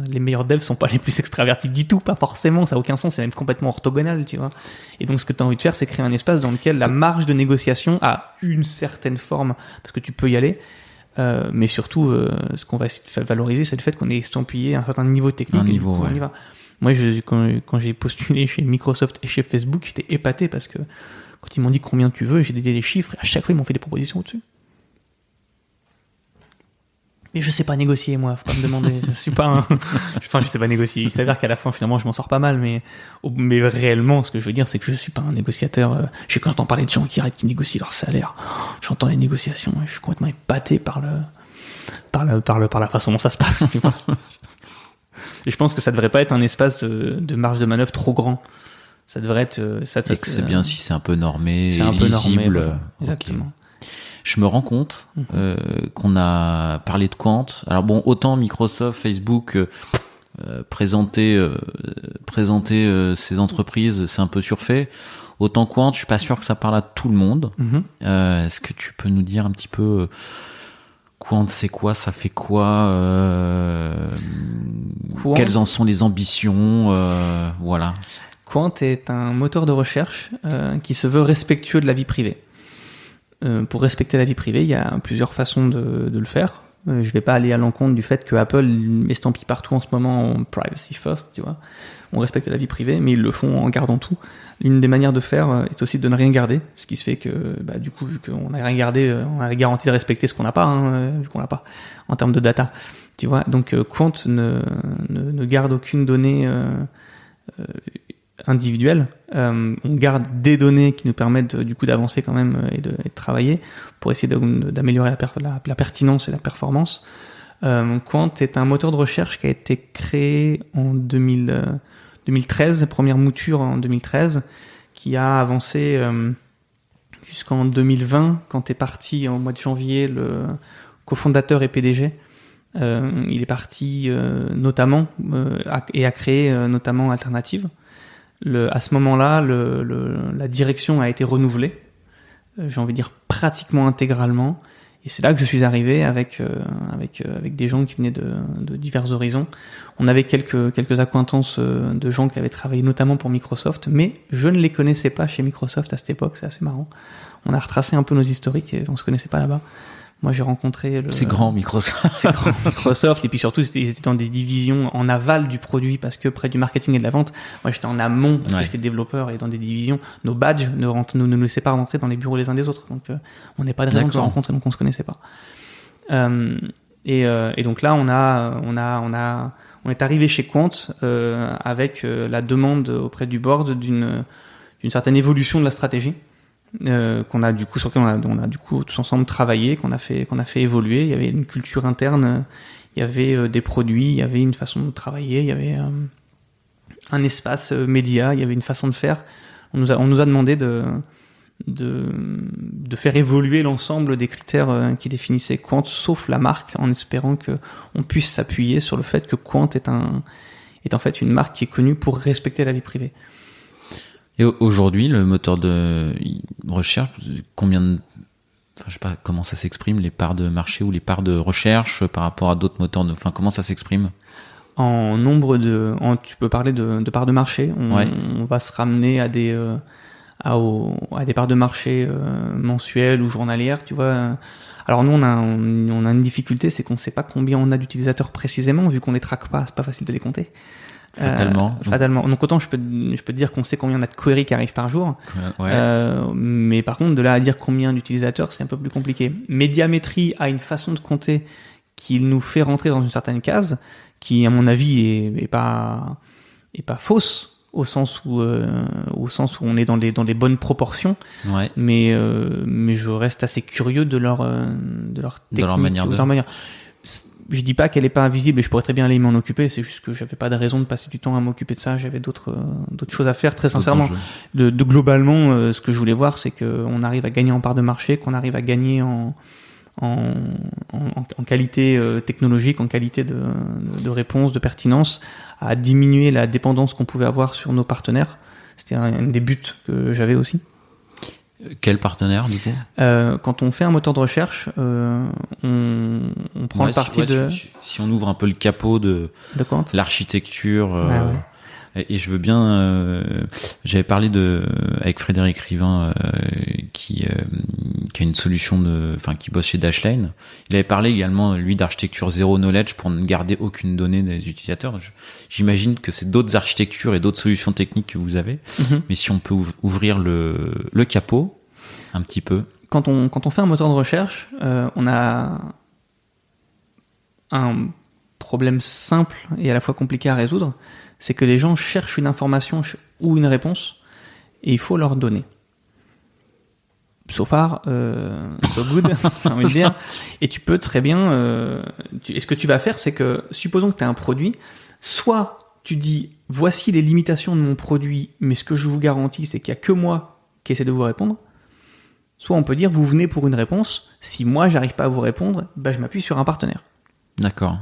Les meilleurs devs sont pas les plus extravertis du tout, pas forcément, ça a aucun sens, c'est même complètement orthogonal, tu vois. Et donc ce que tu as envie de faire, c'est créer un espace dans lequel la marge de négociation a une certaine forme, parce que tu peux y aller, mais surtout ce qu'on va essayer de valoriser, c'est le fait qu'on ait estampillé un certain niveau technique. On y va. Moi, quand j'ai postulé chez Microsoft et chez Facebook, j'étais épaté parce que quand ils m'ont dit combien tu veux, j'ai donné les chiffres et à chaque fois ils m'ont fait des propositions au-dessus. Mais je sais pas négocier, moi, faut pas me demander. Je sais pas je sais pas négocier. Il s'avère qu'à la fin, finalement, je m'en sors pas mal, mais réellement, ce que je veux dire, c'est que je suis pas un négociateur. J'ai quand j'entends parler de gens qui négocient leur salaire, j'entends les négociations et je suis complètement épaté par la façon dont ça se passe, tu vois. Et je pense que ça devrait pas être un espace de marge de manœuvre trop grand. Ça devrait être, et que c'est bien si c'est un peu normé, c'est un peu lisible. Normé, voilà. Exactement. Okay. Je me rends compte qu'on a parlé de Quant. Alors bon, autant Microsoft, Facebook présenter ces entreprises, c'est un peu surfait. Autant Quant, je suis pas sûr que ça parle à tout le monde. Est-ce que tu peux nous dire un petit peu Quant, c'est quoi, ça fait quoi, quelles en sont les ambitions, voilà. Quant est un moteur de recherche qui se veut respectueux de la vie privée. Pour respecter la vie privée, il y a plusieurs façons de le faire. Je vais pas aller à l'encontre du fait que Apple estampille partout en ce moment en privacy first, tu vois. On respecte la vie privée, mais ils le font en gardant tout. L'une des manières de faire est aussi de ne rien garder, ce qui se fait que, du coup, vu qu'on n'a rien gardé, on a la garantie de respecter ce qu'on n'a pas, vu qu'on l'a pas, en termes de data, tu vois. Donc, Quant ne garde aucune donnée individuelle. On garde des données qui nous permettent du coup d'avancer quand même et de travailler pour essayer d'améliorer la pertinence et la performance. Quant est un moteur de recherche qui a été créé en 2013, première mouture en 2013, qui a avancé jusqu'en 2020, quand est parti au mois de janvier le cofondateur et PDG. Il est parti notamment et a créé notamment Alternative. À ce moment-là, la direction a été renouvelée, j'ai envie de dire pratiquement intégralement, et c'est là que je suis arrivé avec des gens qui venaient de divers horizons. On avait quelques accointances de gens qui avaient travaillé notamment pour Microsoft, mais je ne les connaissais pas chez Microsoft à cette époque, c'est assez marrant. On a retracé un peu nos historiques et on se connaissait pas là-bas. Moi, j'ai rencontré C'est grand, Microsoft. C'est grand, Microsoft. Et puis surtout, ils étaient dans des divisions en aval du produit, parce que près du marketing et de la vente. Moi, j'étais en amont, parce que j'étais développeur, et dans des divisions, nos badges ne laissaient pas rentrer dans les bureaux les uns des autres. Donc, on n'est pas de raison de se rencontrer, donc on se connaissait pas. Et donc là, on est arrivé chez Quant, avec la demande auprès du board d'une certaine évolution de la stratégie. Sur lequel on a du coup tous ensemble travaillé, qu'on a fait évoluer. Il y avait une culture interne, il y avait des produits, il y avait une façon de travailler, il y avait un espace média, il y avait une façon de faire. On nous a demandé de faire évoluer l'ensemble des critères qui définissaient Quant, sauf la marque, en espérant que on puisse s'appuyer sur le fait que Quant est en fait une marque qui est connue pour respecter la vie privée. Et aujourd'hui, le moteur de recherche, je sais pas comment ça s'exprime, les parts de marché ou les parts de recherche par rapport à d'autres moteurs comment ça s'exprime? En nombre tu peux parler de parts de marché. On va se ramener à des parts de marché mensuelles ou journalières, tu vois. Alors nous, on a une difficulté, c'est qu'on sait pas combien on a d'utilisateurs précisément, vu qu'on les traque pas, c'est pas facile de les compter. Fatalement. Donc autant je peux te dire qu'on sait combien on a de queries qui arrivent par jour, mais par contre de là à dire combien d'utilisateurs, c'est un peu plus compliqué. Médiamétrie a une façon de compter qu'il nous fait rentrer dans une certaine case qui, à mon avis, est pas fausse au sens où on est dans les bonnes proportions. Ouais. Mais je reste assez curieux de leur technique, de leur manière. Je dis pas qu'elle est pas invisible et je pourrais très bien aller m'en occuper, c'est juste que j'avais pas de raison de passer du temps à m'occuper de ça, j'avais d'autres choses à faire, très sincèrement. De globalement, ce que je voulais voir, c'est qu'on arrive à gagner en part de marché, qu'on arrive à gagner en qualité technologique, en qualité de réponse, de pertinence, à diminuer la dépendance qu'on pouvait avoir sur nos partenaires. C'était un des buts que j'avais aussi. Quel partenaire, du coup? Quand on fait un moteur de recherche, on prend le parti de... Si on ouvre un peu le capot de l'architecture... Et je veux bien... j'avais parlé avec Frédéric Rivin, qui a une solution qui bosse chez Dashlane. Il avait parlé également, lui, d'architecture zero knowledge pour ne garder aucune donnée des utilisateurs. J'imagine que c'est d'autres architectures et d'autres solutions techniques que vous avez. Mm-hmm. Mais si on peut ouvrir le capot un petit peu. Quand on fait un moteur de recherche, on a un problème simple et à la fois compliqué à résoudre. C'est que les gens cherchent une information ou une réponse et il faut leur donner. So far, so good, j'ai envie de dire. Et tu peux très bien... et ce que tu vas faire, c'est que, supposons que tu as un produit, soit tu dis, voici les limitations de mon produit, mais ce que je vous garantis, c'est qu'il n'y a que moi qui essaie de vous répondre. Soit on peut dire, vous venez pour une réponse, si moi j'arrive pas à vous répondre, je m'appuie sur un partenaire. D'accord.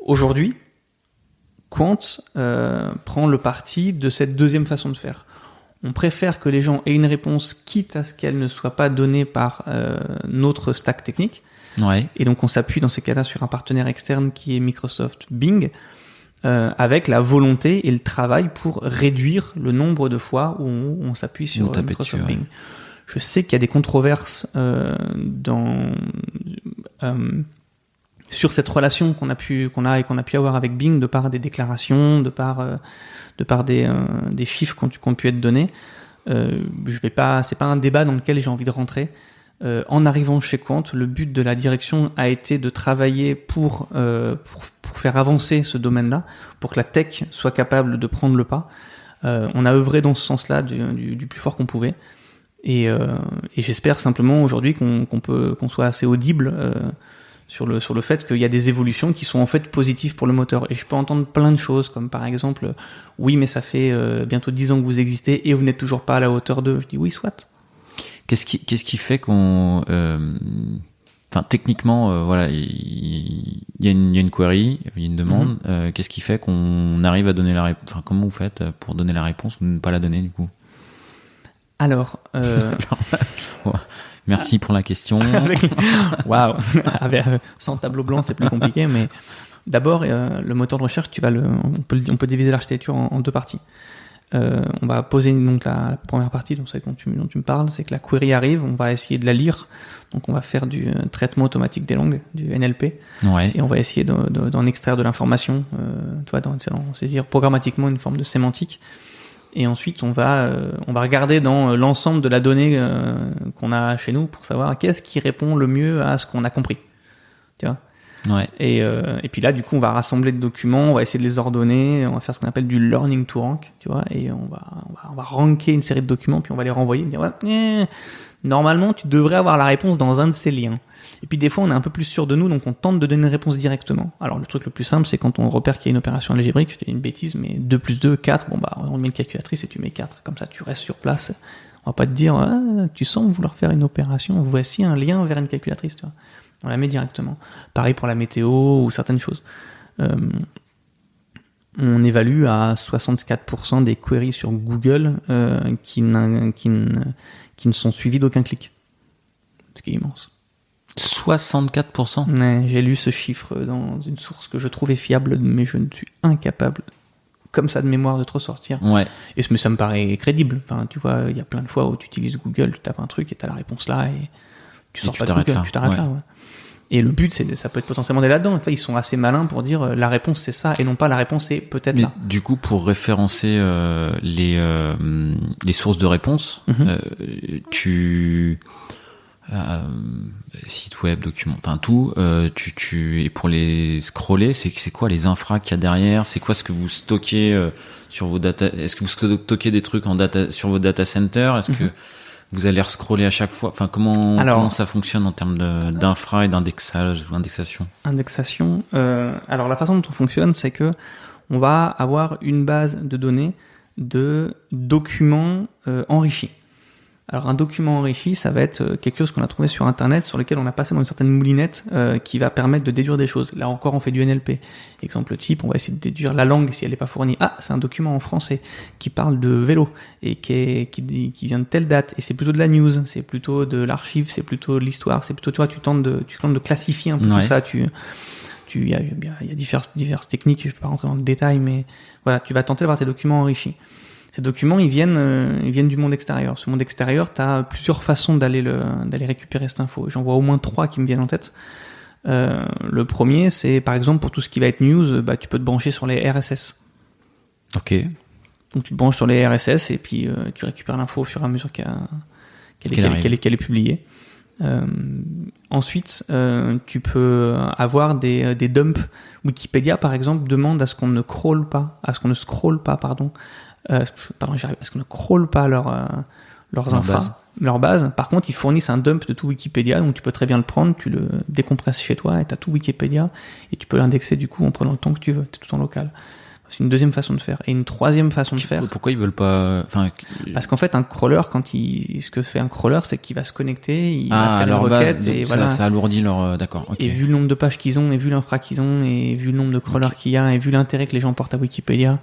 Aujourd'hui, Quant prend le parti de cette deuxième façon de faire. On préfère que les gens aient une réponse, quitte à ce qu'elle ne soit pas donnée par notre stack technique. Ouais. Et donc on s'appuie dans ces cas-là sur un partenaire externe qui est Microsoft Bing, avec la volonté et le travail pour réduire le nombre de fois où on s'appuie sur Microsoft Bing. Je sais qu'il y a des controverses sur cette relation qu'on a pu avoir avec Bing, de par des déclarations, de par des chiffres qui ont pu être donnés. C'est pas un débat dans lequel j'ai envie de rentrer. En arrivant chez Quant, le but de la direction a été de travailler pour faire avancer ce domaine-là, pour que la tech soit capable de prendre le pas. On a œuvré dans ce sens-là du plus fort qu'on pouvait. Et j'espère simplement aujourd'hui qu'on soit assez audible sur le fait qu'il y a des évolutions qui sont en fait positives pour le moteur. Et je peux entendre plein de choses, comme par exemple, oui, mais ça fait bientôt 10 ans que vous existez et vous n'êtes toujours pas à la hauteur d'eux. Je dis oui, soit. Qu'est-ce qui fait qu'on... techniquement, voilà, il y a une query, il y a une demande. Mm-hmm. Qu'est-ce qui fait qu'on arrive à donner la réponse? Enfin, comment vous faites pour donner la réponse ou ne pas la donner, du coup? Alors... Merci pour la question. Waouh. Sans tableau blanc, c'est plus compliqué, mais d'abord, le moteur de recherche, on peut diviser l'architecture en deux parties. On va poser donc la première partie, donc celle dont tu me parles, c'est que la query arrive, on va essayer de la lire, donc on va faire du traitement automatique des langues, du NLP, ouais. Et on va essayer d'en extraire de l'information, d'en saisir programmatiquement une forme de sémantique. Et ensuite, on va regarder dans l'ensemble de la donnée qu'on a chez nous pour savoir qu'est-ce qui répond le mieux à ce qu'on a compris. Tu vois ? Ouais. Et puis là, du coup, on va rassembler des documents, on va essayer de les ordonner, on va faire ce qu'on appelle du learning to rank, tu vois, et on va ranker une série de documents, puis on va les renvoyer, et dire normalement, tu devrais avoir la réponse dans un de ces liens. Et puis des fois, on est un peu plus sûr de nous, donc on tente de donner une réponse directement. Alors le truc le plus simple, c'est quand on repère qu'il y a une opération algébrique, je te dis une bêtise, mais 2 plus 2, 4, on met une calculatrice et tu mets 4, comme ça tu restes sur place. On va pas te dire, tu sembles vouloir faire une opération, voici un lien vers une calculatrice, tu vois. On la met directement. Pareil pour la météo ou certaines choses. On évalue à 64% des queries sur Google qui ne sont suivies d'aucun clic. Ce qui est immense. 64%. Ouais, j'ai lu ce chiffre dans une source que je trouvais fiable, mais je ne suis incapable, comme ça de mémoire, de te ressortir. Ouais. Et ça me paraît crédible. Enfin, tu vois, il y a plein de fois où tu utilises Google, tu tapes un truc et tu as la réponse là et tu sors pas de Google, tu t'arrêtes là. Ouais. Et le but, ça peut être potentiellement d'aller là-dedans. Enfin, ils sont assez malins pour dire la réponse c'est ça et non pas la réponse c'est peut-être là. Du coup, pour référencer les sources de réponses, site web, document, enfin tout. Et pour les scroller, c'est quoi les infras qu'il y a derrière? C'est quoi ce que vous stockez sur vos data? Est-ce que vous stockez des trucs sur vos data centers? Est-ce que vous allez scroller à chaque fois? Enfin, comment ça fonctionne en termes d'infra et d'indexage ou indexation? Indexation. Alors la façon dont on fonctionne, c'est que on va avoir une base de données de documents enrichis. Alors un document enrichi, ça va être quelque chose qu'on a trouvé sur Internet, sur lequel on a passé dans une certaine moulinette qui va permettre de déduire des choses. Là encore, on fait du NLP. Exemple type, on va essayer de déduire la langue si elle n'est pas fournie. Ah, c'est un document en français qui parle de vélo et qui vient de telle date. Et c'est plutôt de la news, c'est plutôt de l'archive, c'est plutôt de l'histoire, c'est plutôt, tu vois, tu tentes de classifier un peu tout ça. Il y a diverses techniques, je ne vais pas rentrer dans le détail, mais voilà, tu vas tenter d'avoir tes documents enrichis. Ces documents, ils viennent du monde extérieur. Ce monde extérieur, tu as plusieurs façons d'aller récupérer cette info. J'en vois au moins 3 qui me viennent en tête. Le premier, c'est par exemple pour tout ce qui va être news, tu peux te brancher sur les RSS. Ok. Donc tu te branches sur les RSS et puis tu récupères l'info au fur et à mesure qu'elle est publiée. Ensuite, tu peux avoir des dumps. Wikipédia, par exemple, demande à ce qu'on ne scrolle pas, à ce qu'on ne crawl pas leurs infras, leur base. Par contre, ils fournissent un dump de tout Wikipédia, donc tu peux très bien le prendre, tu le décompresses chez toi et t'as tout Wikipédia et tu peux l'indexer du coup en prenant le temps que tu veux, t'es tout en local. C'est une deuxième façon de faire. Et une troisième façon de faire. Pourquoi ils veulent pas, Parce qu'en fait, un crawler, ce que fait un crawler, c'est qu'il va se connecter, il va faire une requête et voilà. Ça alourdit leur, d'accord, ok. Et vu le nombre de pages qu'ils ont, et vu l'infra qu'ils ont, et vu le nombre de crawlers qu'il y a, et vu l'intérêt que les gens portent à Wikipédia,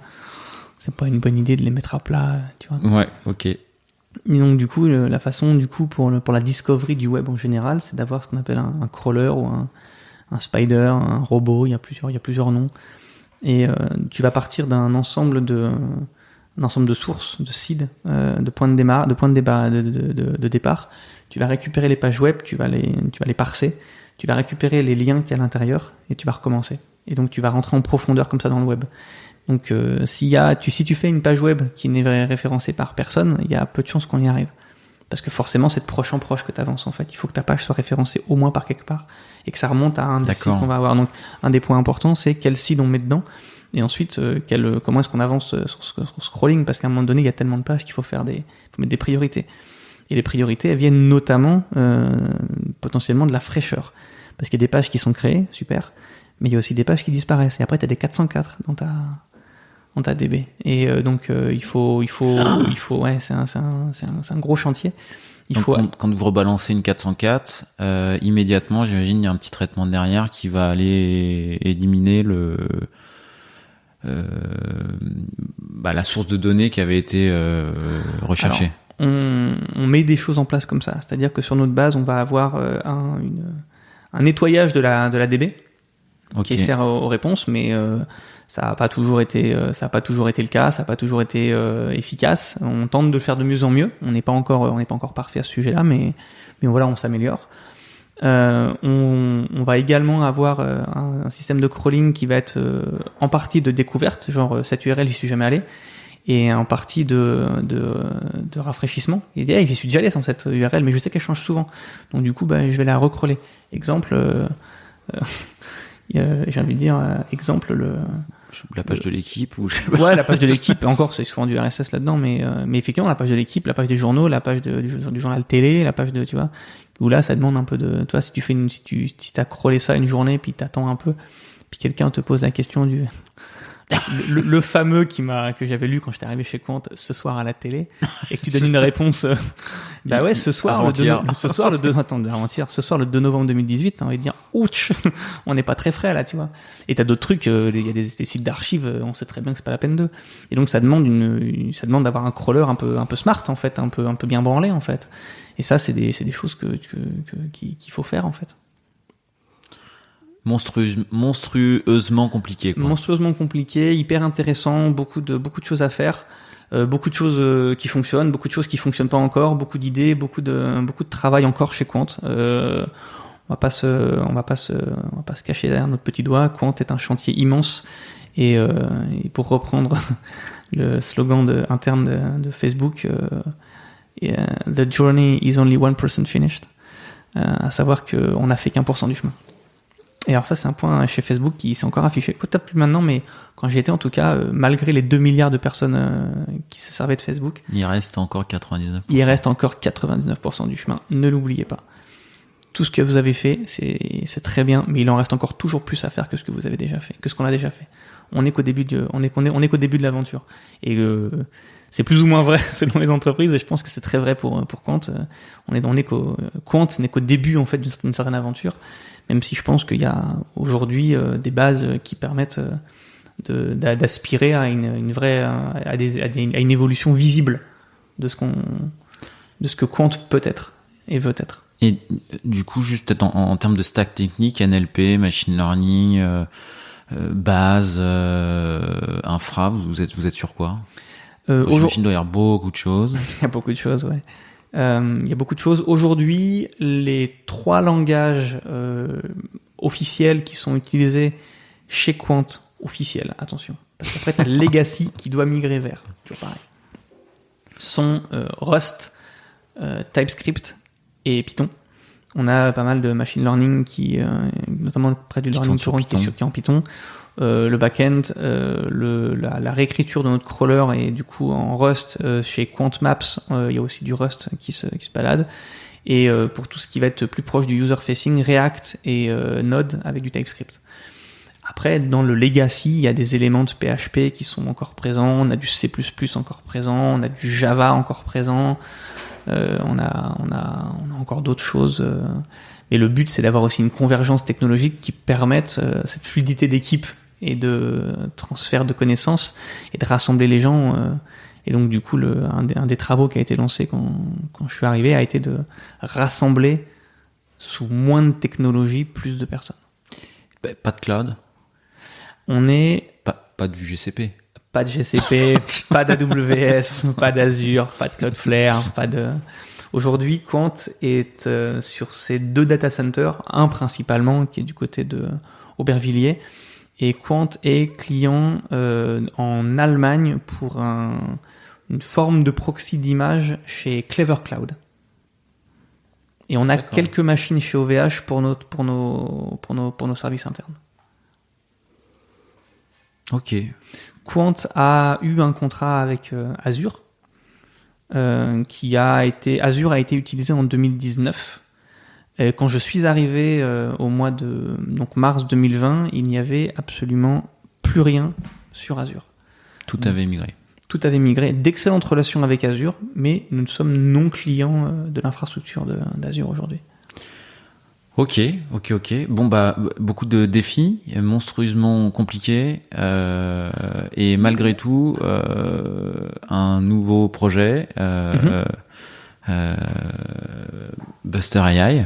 c'est pas une bonne idée de les mettre à plat, tu vois. Ouais, ok. Et donc, du coup, la façon, du coup, pour la discovery du web en général, c'est d'avoir ce qu'on appelle un crawler ou un spider, un robot, il y a plusieurs noms. Et tu vas partir d'un ensemble de sources, de seed, de points de départ. Tu vas récupérer les pages web, tu vas les parser, tu vas récupérer les liens qu'il y a à l'intérieur et tu vas recommencer. Et donc tu vas rentrer en profondeur comme ça dans le web. Donc si tu fais une page web qui n'est référencée par personne, il y a peu de chances qu'on y arrive. Parce que forcément, c'est de proche en proche que tu avances en fait. Il faut que ta page soit référencée au moins par quelque part et que ça remonte à un des sites qu'on va avoir. Donc, un des points importants, c'est quel site on met dedans et ensuite comment est-ce qu'on avance sur ce scrolling, parce qu'à un moment donné, il y a tellement de pages qu'il faut mettre des priorités. Et les priorités, elles viennent notamment potentiellement de la fraîcheur, parce qu'il y a des pages qui sont créées, super, mais il y a aussi des pages qui disparaissent. Et après, tu as des 404 dans ta DB. Et donc il faut ouais, c'est un gros chantier. Quand vous rebalancez une 404, immédiatement, j'imagine, il y a un petit traitement derrière qui va aller éliminer la source de données qui avait été recherchée. Alors, on met des choses en place comme ça, c'est-à-dire que sur notre base, on va avoir un nettoyage de la DB qui sert aux réponses, mais ça n'a pas toujours été le cas, ça n'a pas toujours été efficace. On tente de le faire de mieux en mieux. On n'est pas encore parfait à ce sujet-là, mais voilà, on s'améliore. On va également avoir un système de crawling qui va être en partie de découverte, genre cette URL j'y suis jamais allé, et en partie de rafraîchissement. Et j'y suis déjà allé sans cette URL, mais je sais qu'elle change souvent. Donc du coup, je vais la recrawler. Exemple, j'ai envie de dire, la page de l'équipe ou ouais, la page de l'équipe, encore c'est souvent du RSS là-dedans, mais effectivement la page de l'équipe, la page des journaux, la page du journal télé, la page tu vois, où là ça demande un peu de, toi, si t'as crawlé ça une journée puis t'attends un peu, puis quelqu'un te pose la question le fameux que j'avais lu quand j'étais arrivé chez Quant, ce soir à la télé, et que tu donnes une réponse ouais, ce soir le 2 novembre 2018, t'as envie de dire ouch, on n'est pas très frais là, tu vois. Et t'as d'autres trucs, il y a des sites d'archives, on sait très bien que c'est pas la peine d'eux. Et donc ça demande d'avoir un crawler un peu smart en fait, un peu bien branlé en fait. Et ça c'est des choses qu'il faut faire en fait. Monstrueusement compliqué, quoi. Monstrueusement compliqué, hyper intéressant, beaucoup de choses à faire, beaucoup de choses qui fonctionnent, beaucoup de choses qui fonctionnent pas encore, beaucoup d'idées, beaucoup de travail encore chez Quant. On va pas se cacher derrière notre petit doigt. Quant est un chantier immense et pour reprendre le slogan interne de Facebook, the journey is only one person finished. à savoir qu'on n'a fait qu'1% du chemin. Et alors ça, c'est un point chez Facebook qui s'est encore affiché, peut-être plus maintenant, mais quand j'y étais en tout cas, malgré les 2 milliards de personnes qui se servaient de Facebook, il reste encore 99%. Il reste encore 99% du chemin. Ne l'oubliez pas. Tout ce que vous avez fait, c'est très bien, mais il en reste encore toujours plus à faire que ce que vous avez déjà fait, que ce qu'on a déjà fait. On est qu'au début de l'aventure. Et c'est plus ou moins vrai selon les entreprises, et je pense que c'est très vrai pour Quant. Quant n'est qu'au début en fait d'une certaine aventure. Même si je pense qu'il y a aujourd'hui des bases qui permettent d'aspirer à une vraie à une évolution visible de ce que Quant peut être et veut être. Et du coup, juste peut-être en termes de stack technique, NLP, machine learning, base, infra, vous êtes sur quoi? J'imagine qu'il doit y avoir beaucoup de choses. Il y a beaucoup de choses, ouais. Il y a beaucoup de choses. Aujourd'hui, les 3 langages officiels qui sont utilisés chez Quant, officiels, attention, parce qu'après t'as Legacy qui doit migrer vers, toujours pareil, sont Rust, TypeScript et Python. On a pas mal de machine learning qui, notamment près du learning current qui est en Python. Le back-end, la réécriture de notre crawler est du coup en Rust. Chez Quant Maps, il y a aussi du Rust qui se balade. Et pour tout ce qui va être plus proche du user-facing, React et Node avec du TypeScript. Après, dans le legacy, il y a des éléments de PHP qui sont encore présents. On a du C++ encore présent. On a du Java encore présent. On a encore d'autres choses. Mais le but, c'est d'avoir aussi une convergence technologique qui permette cette fluidité d'équipe et de transfert de connaissances et de rassembler les gens. Et donc, du coup, un des travaux qui a été lancé quand je suis arrivé a été de rassembler sous moins de technologie plus de personnes. Pas de cloud? On est... Pas du GCP? Pas de GCP, pas d'AWS, pas d'Azure, pas de Cloudflare, pas de... Aujourd'hui, Quant est sur ces 2 data centers, un principalement qui est du côté de Aubervilliers, et Quant est client en Allemagne pour une forme de proxy d'image chez Clever Cloud. Et on a quelques machines chez OVH pour nos services internes. Ok. Quant a eu un contrat avec Azure. Azure a été utilisé en 2019. Quand je suis arrivé au mois de mars 2020, il n'y avait absolument plus rien sur Azure. Tout avait migré. Tout avait migré. D'excellentes relations avec Azure, mais nous sommes non clients de l'infrastructure d'Azure aujourd'hui. Ok. Bon beaucoup de défis, monstrueusement compliqués, et malgré tout, un nouveau projet, Buster AI.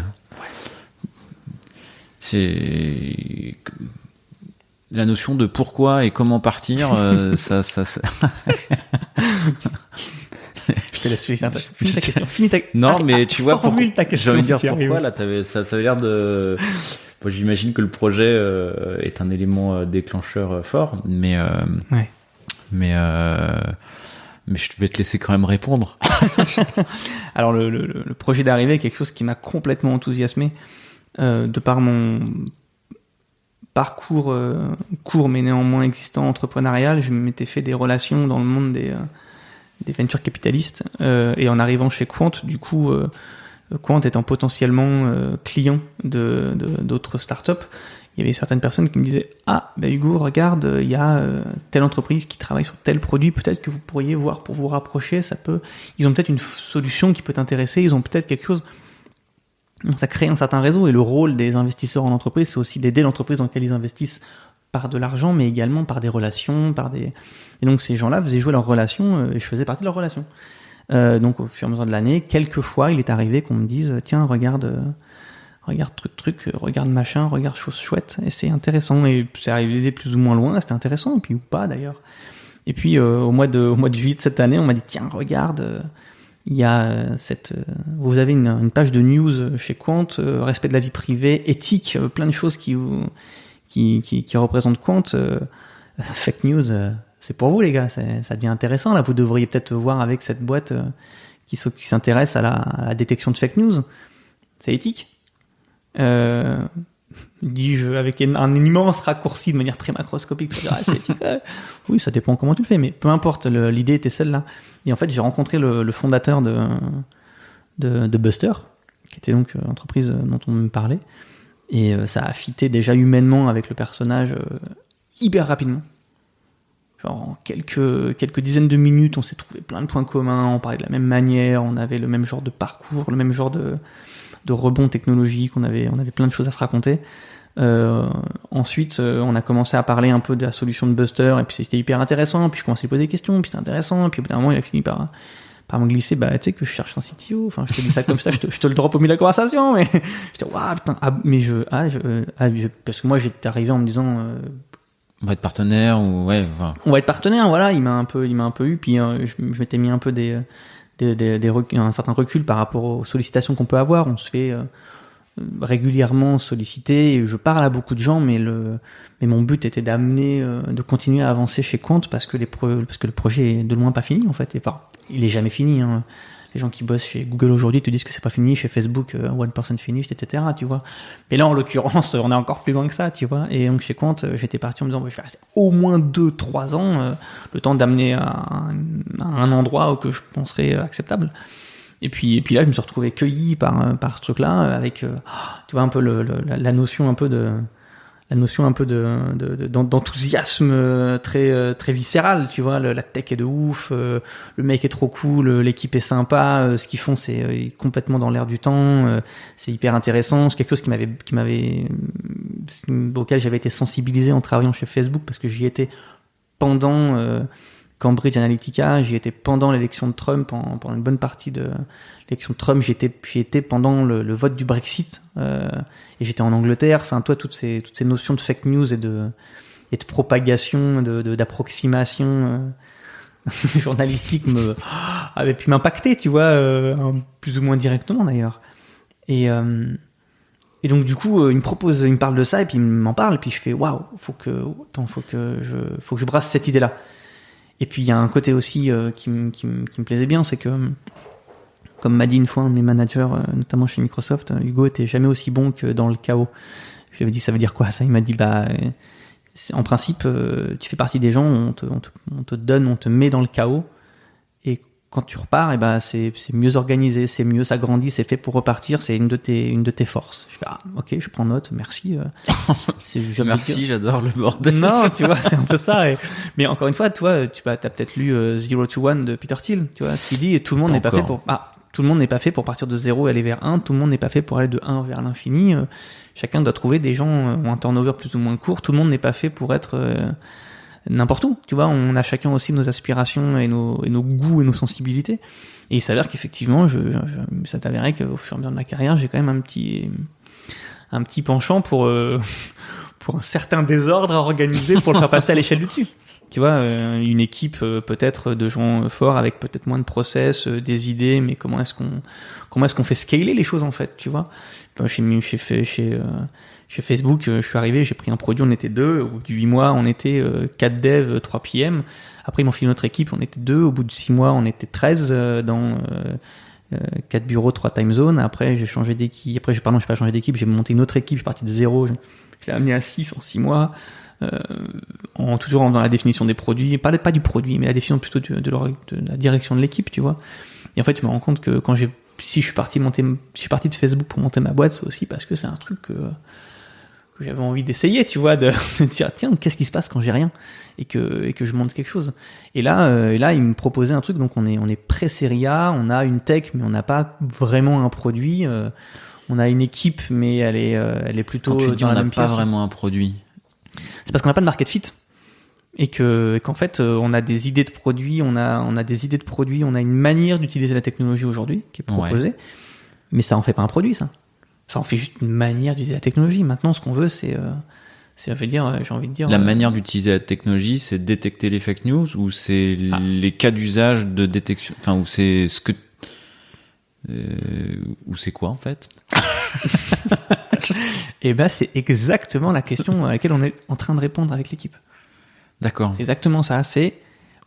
C'est la notion de pourquoi et comment partir, ça. Je te laisse finir ta question. Non, mais tu vois, j'ai envie de dire pourquoi là, ça avait l'air de. Bon, j'imagine que le projet est un élément déclencheur fort, mais je vais te laisser quand même répondre. Alors le projet d'arrivée est quelque chose qui m'a complètement enthousiasmé de par mon parcours court mais néanmoins existant entrepreneurial. Je m'étais fait des relations dans le monde des venture capitalistes et en arrivant chez Quant, du coup Quant étant potentiellement client d'autres startups, il y avait certaines personnes qui me disaient Hugo, regarde, il y a telle entreprise qui travaille sur tel produit, peut-être que vous pourriez voir pour vous rapprocher, ils ont peut-être une solution qui peut t'intéresser, ils ont peut-être quelque chose. Ça crée un certain réseau, et le rôle des investisseurs en entreprise, c'est aussi d'aider l'entreprise dans laquelle ils investissent par de l'argent, mais également par des relations, et donc ces gens-là faisaient jouer leurs relations, et je faisais partie de leurs relations. Donc au fur et à mesure de l'année, quelques fois, il est arrivé qu'on me dise tiens, regarde truc, regarde machin, regarde chose chouette, et c'est intéressant, et c'est arrivé plus ou moins loin, c'était intéressant, et puis ou pas d'ailleurs. Et puis au mois de juillet de cette année, on m'a dit tiens, regarde, il y a vous avez une page de news chez Quant, respect de la vie privée, éthique, plein de choses qui représentent Quant, fake news, c'est pour vous les gars, ça devient intéressant là, vous devriez peut-être voir avec cette boîte qui s'intéresse à la détection de fake news, c'est éthique. Dis-je avec un immense raccourci de manière très macroscopique, très drastique. Oui, ça dépend comment tu le fais, mais peu importe, l'idée était celle-là. Et en fait, j'ai rencontré le fondateur de Buster, qui était donc l'entreprise dont on me parlait, et ça a fité déjà humainement avec le personnage hyper rapidement. Genre en quelques dizaines de minutes, on s'est trouvé plein de points communs, on parlait de la même manière, on avait le même genre de parcours, le même genre de rebond technologique, on avait plein de choses à se raconter. Ensuite, on a commencé à parler un peu de la solution de Buster, et puis c'était hyper intéressant, puis je commençais à lui poser des questions, puis c'était intéressant, et puis au bout d'un moment, il a fini par me glisser, tu sais que je cherche un CTO, enfin, je te dis ça comme ça, je te le drop au milieu de la conversation, mais j'étais, waouh, putain, parce que moi, j'étais arrivé en me disant, on va être partenaire, ou, ouais, enfin. On va être partenaire, voilà, il m'a un peu eu, puis je m'étais mis un peu un certain recul par rapport aux sollicitations qu'on peut avoir. On se fait régulièrement solliciter, et je parle à beaucoup de gens, mais mon but était de continuer à avancer chez Quant, parce que le projet est de loin pas fini, en fait, il est jamais fini, hein. Les gens qui bossent chez Google aujourd'hui te disent que c'est pas fini, chez Facebook, 1% finished, etc., tu vois. Mais là, en l'occurrence, on est encore plus loin que ça, tu vois. Et donc, chez Quant, j'étais parti en me disant, je vais rester au moins 2-3 ans, le temps d'amener à un endroit que je penserais acceptable. Et puis là, je me suis retrouvé cueilli par ce truc-là, avec, tu vois, un peu la notion un peu d'enthousiasme très viscéral, tu vois. La tech est de ouf, le mec est trop cool, l'équipe est sympa, ce qu'ils font c'est complètement dans l'air du temps, c'est hyper intéressant, c'est quelque chose auquel j'avais été sensibilisé en travaillant chez Facebook, parce que j'y étais pendant Cambridge Analytica, j'y étais pendant l'élection de Trump, pendant une bonne partie de l'élection de Trump, j'y étais pendant le vote du Brexit, et j'étais en Angleterre. Enfin, toi, toutes ces notions de fake news et de propagation, d'approximation journalistique avaient pu m'impacter, tu vois, plus ou moins directement d'ailleurs. Et donc du coup, il me parle de ça, et puis il m'en parle, et puis je fais waouh, faut que je brasse cette idée-là. Et puis il y a un côté aussi qui me plaisait bien, c'est que, comme m'a dit une fois un de mes managers, notamment chez Microsoft, Hugo était jamais aussi bon que dans le chaos. Je lui avais dit, ça veut dire quoi ça? Il m'a dit, en principe, tu fais partie des gens, on te met dans le chaos, et quand tu repars, c'est mieux organisé, c'est mieux, ça grandit, c'est fait pour repartir, c'est une de tes forces. Je fais, ok, je prends note, merci. Merci, j'adore le bordel. Non, tu vois, c'est un peu ça. Mais encore une fois, toi, t'as peut-être lu Zero to One de Peter Thiel, tu vois, ce qu'il dit, tout le monde n'est pas fait pour, tout le monde n'est pas fait pour partir de 0 et aller vers 1, tout le monde n'est pas fait pour aller de 1 vers l'infini. Chacun doit trouver des gens ont un turnover plus ou moins court, tout le monde n'est pas fait pour être n'importe où, tu vois, on a chacun aussi nos aspirations et nos goûts et nos sensibilités. Et il s'avère qu'effectivement, ça t'avérait qu'au fur et à mesure de ma carrière, j'ai quand même un petit penchant pour un certain désordre à organiser pour le faire passer à l'échelle du dessus. Tu vois, une équipe peut-être de gens forts avec peut-être moins de process, des idées, mais comment est-ce qu'on fait scaler les choses en fait, tu vois. Chez Facebook, je suis arrivé, j'ai pris un produit, on était 2, au bout de 8 mois, on était 4 devs, 3 PM. Après, ils m'ont filé une autre équipe, on était 2, au bout de 6 mois, on était 13 dans 4 bureaux, 3 time zones. Après, j'ai changé d'équipe. J'ai pas changé d'équipe, j'ai monté une autre équipe, je suis parti de 0, je l'ai amené à 6 en 6 mois. Toujours dans la définition des produits, pas du produit, mais la définition plutôt de la direction de l'équipe, tu vois. Et en fait, je me rends compte que si je suis parti de Facebook pour monter ma boîte, c'est aussi parce que c'est un truc que j'avais envie d'essayer, tu vois, de dire tiens, qu'est-ce qui se passe quand j'ai rien et que je monte quelque chose. Et là, il me proposait un truc, donc on est pré-série A, on a une tech, mais on n'a pas vraiment un produit. On a une équipe, mais elle est plutôt quand tu dis dans on la n'a même pas pièce. vraiment un produit. C'est parce qu'on n'a pas de market fit. Et qu'en fait, on a des idées de produits, on a des idées de produits, on a une manière d'utiliser la technologie aujourd'hui qui est proposée, mais ça en fait pas un produit, ça. Ça en fait juste une manière d'utiliser la technologie. Maintenant, ce qu'on veut, j'ai envie de dire. La manière d'utiliser la technologie, c'est détecter les fake news, ou c'est les cas d'usage de détection, enfin, ou c'est ce que, ou c'est quoi en fait? Et c'est exactement la question à laquelle on est en train de répondre avec l'équipe. D'accord. C'est exactement ça. C'est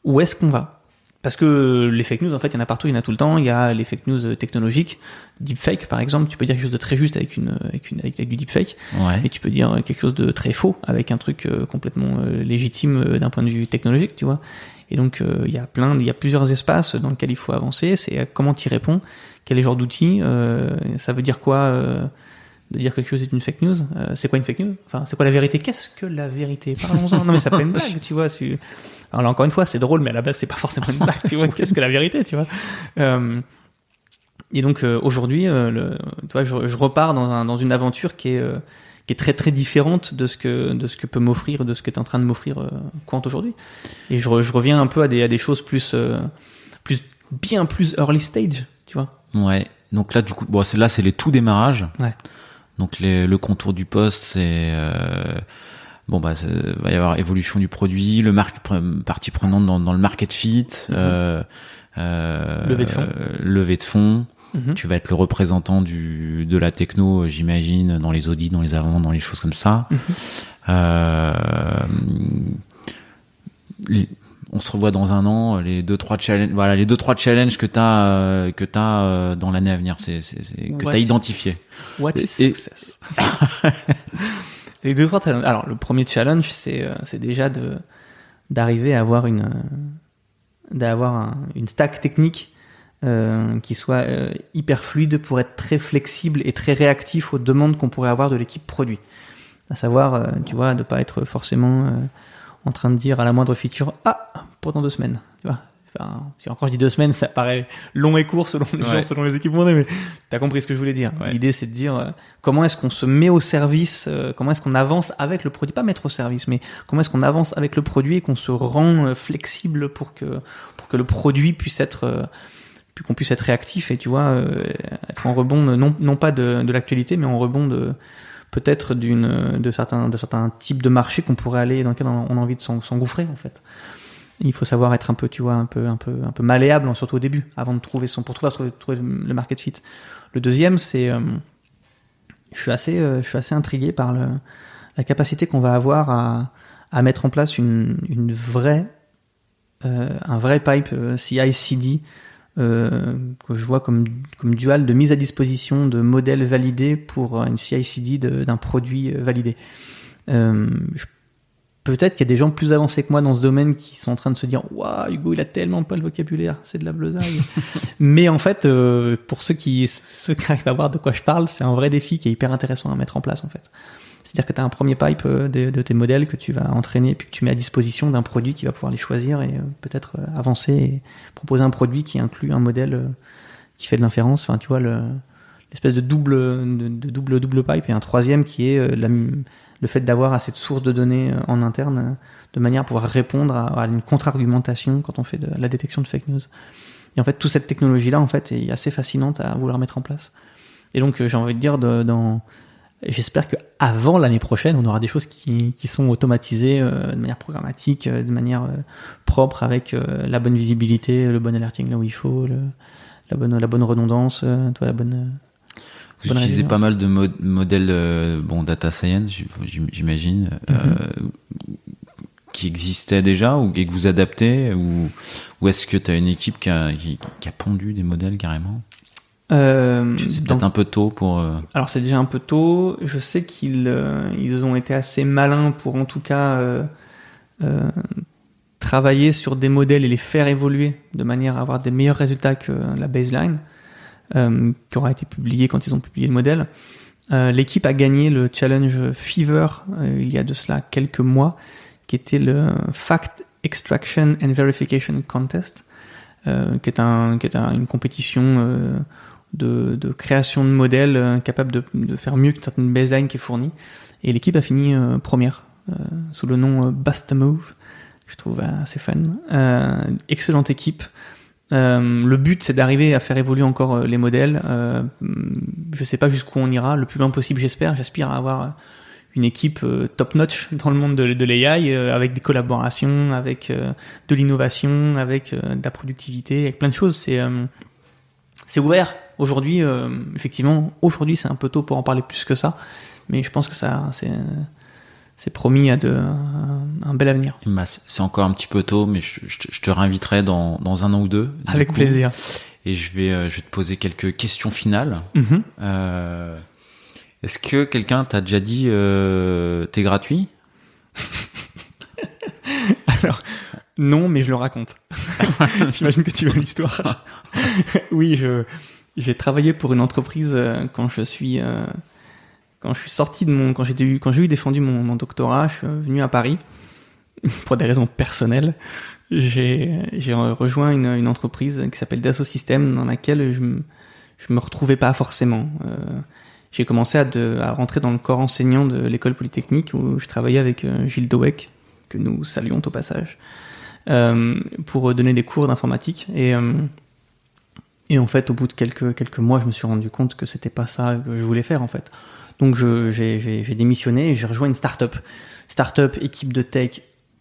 où est-ce qu'on va? Parce que les fake news, en fait, il y en a partout, il y en a tout le temps. Il y a les fake news technologiques, deepfake par exemple. Tu peux dire quelque chose de très juste avec du deepfake, mais tu peux dire quelque chose de très faux avec un truc complètement légitime d'un point de vue technologique, tu vois. Et donc il y a plusieurs espaces dans lesquels il faut avancer. C'est comment tu y réponds, quel est le genre d'outils, ça veut dire quoi de dire quelque chose est une fake news. C'est quoi une fake news? Enfin, c'est quoi la vérité? Qu'est-ce que la vérité? Parlons-en. Non mais ça peut être une blague, tu vois. Alors là, encore une fois, c'est drôle, mais à la base, c'est pas forcément une blague, tu vois. Qu'est-ce que la vérité, tu vois. Et donc aujourd'hui, tu vois, je repars dans une aventure qui est très très différente de ce que peut m'offrir, de ce que t'es en train de m'offrir Quant aujourd'hui. Et je reviens un peu à des choses bien plus early stage, tu vois. Ouais. Donc là, du coup, bon, c'est les tout démarrages. Ouais. Donc le contour du poste, c'est bon bah va y avoir évolution du produit, partie prenante dans le market fit, levée de fonds. Mm-hmm. Tu vas être le représentant de la techno, j'imagine, dans les audits, dans les avant, dans les choses comme ça. Mm-hmm. On se revoit dans un an, les 2-3 challenges que t'as dans l'année à venir, que t'as identifié. What is success? Les 2-3 challenges. Alors, le premier challenge, c'est déjà d'arriver à avoir une stack technique qui soit hyper fluide pour être très flexible et très réactif aux demandes qu'on pourrait avoir de l'équipe produit. À savoir, tu vois, de pas être forcément en train de dire à la moindre feature pour dans 2 semaines, tu vois. Enfin, si encore je dis 2 semaines, ça paraît long et court selon les gens, selon les équipes mondaines, mais t'as compris ce que je voulais dire. Ouais. L'idée, c'est de dire comment est-ce qu'on se met au service, comment est-ce qu'on avance avec le produit, pas mettre au service, mais comment est-ce qu'on avance avec le produit et qu'on se rend flexible pour que le produit puisse être qu'on puisse être réactif et tu vois être en rebond non pas de l'actualité, mais en rebond peut-être de certains types de marchés qu'on pourrait aller, dans lesquels on a envie de s'engouffrer, en fait. Il faut savoir être un peu, tu vois, un peu malléable, surtout au début, avant de trouver trouver le market fit. Le deuxième, c'est, je suis assez intrigué par la capacité qu'on va avoir à mettre en place un vrai pipe CI/CD, que je vois comme dual de mise à disposition de modèles validés pour une CI/CD d'un produit validé. Peut-être qu'il y a des gens plus avancés que moi dans ce domaine qui sont en train de se dire waouh, Hugo, il a tellement pas le vocabulaire, c'est de la bleusaille. Mais en fait, pour ceux qui arrivent à voir de quoi je parle, c'est un vrai défi qui est hyper intéressant à mettre en place, en fait. C'est-à-dire que tu as un premier pipe de tes modèles que tu vas entraîner, puis que tu mets à disposition d'un produit qui va pouvoir les choisir et peut-être avancer et proposer un produit qui inclut un modèle qui fait de l'inférence. Enfin, tu vois, l'espèce de double pipe, et un troisième qui est le fait d'avoir assez de sources de données en interne de manière à pouvoir répondre à une contre-argumentation quand on fait de la détection de fake news. Et en fait, toute cette technologie-là, en fait, est assez fascinante à vouloir mettre en place. Et donc, j'ai envie de dire, j'espère qu'avant l'année prochaine, on aura des choses qui sont automatisées de manière programmatique, de manière propre, avec la bonne visibilité, le bon alerting là où il faut, la bonne redondance, la bonne... Vous utilisez pas mal de modèles data science, j'imagine, qui existaient déjà et que vous adaptez, ou est-ce que tu as une équipe qui a pondu des modèles carrément? C'est peut-être un peu tôt pour... Alors c'est déjà un peu tôt. Je sais qu'ils ont été assez malins pour en tout cas travailler sur des modèles et les faire évoluer de manière à avoir des meilleurs résultats que la baseline qui aura été publiée quand ils ont publié le modèle. L'équipe a gagné le challenge Fever il y a de cela quelques mois, qui était le Fact Extraction and Verification Contest, qui est une compétition de création de modèles capable de faire mieux qu'une certaine baseline qui est fournie. Et l'équipe a fini première sous le nom Bust a Move. Je trouve assez fun. Excellente équipe. Le but, c'est d'arriver à faire évoluer encore les modèles. Je sais pas jusqu'où on ira, le plus loin possible, j'espère. J'aspire à avoir une équipe top-notch dans le monde de l'AI, avec des collaborations, avec de l'innovation, avec de la productivité, avec plein de choses. C'est ouvert. Aujourd'hui, effectivement, c'est un peu tôt pour en parler plus que ça, mais je pense que c'est c'est promis à un bel avenir. C'est encore un petit peu tôt, mais je te réinviterai dans un an ou deux. Avec plaisir. Et je vais te poser quelques questions finales. Est-ce que quelqu'un t'a déjà dit t'es gratuit? Alors, non, mais je le raconte. J'imagine que tu veux l'histoire. Oui, j'ai travaillé pour une entreprise quand je suis sorti quand j'ai eu défendu mon doctorat. Je suis venu à Paris pour des raisons personnelles. J'ai rejoint une entreprise qui s'appelle Dassault Systèmes, dans laquelle je me retrouvais pas forcément. J'ai commencé à rentrer dans le corps enseignant de l'école polytechnique où je travaillais avec Gilles Dowek, que nous saluons au passage, pour donner des cours d'informatique. Et en fait, au bout de quelques mois, je me suis rendu compte que c'était pas ça que je voulais faire en fait. Donc j'ai démissionné et j'ai rejoint une start-up, équipe de tech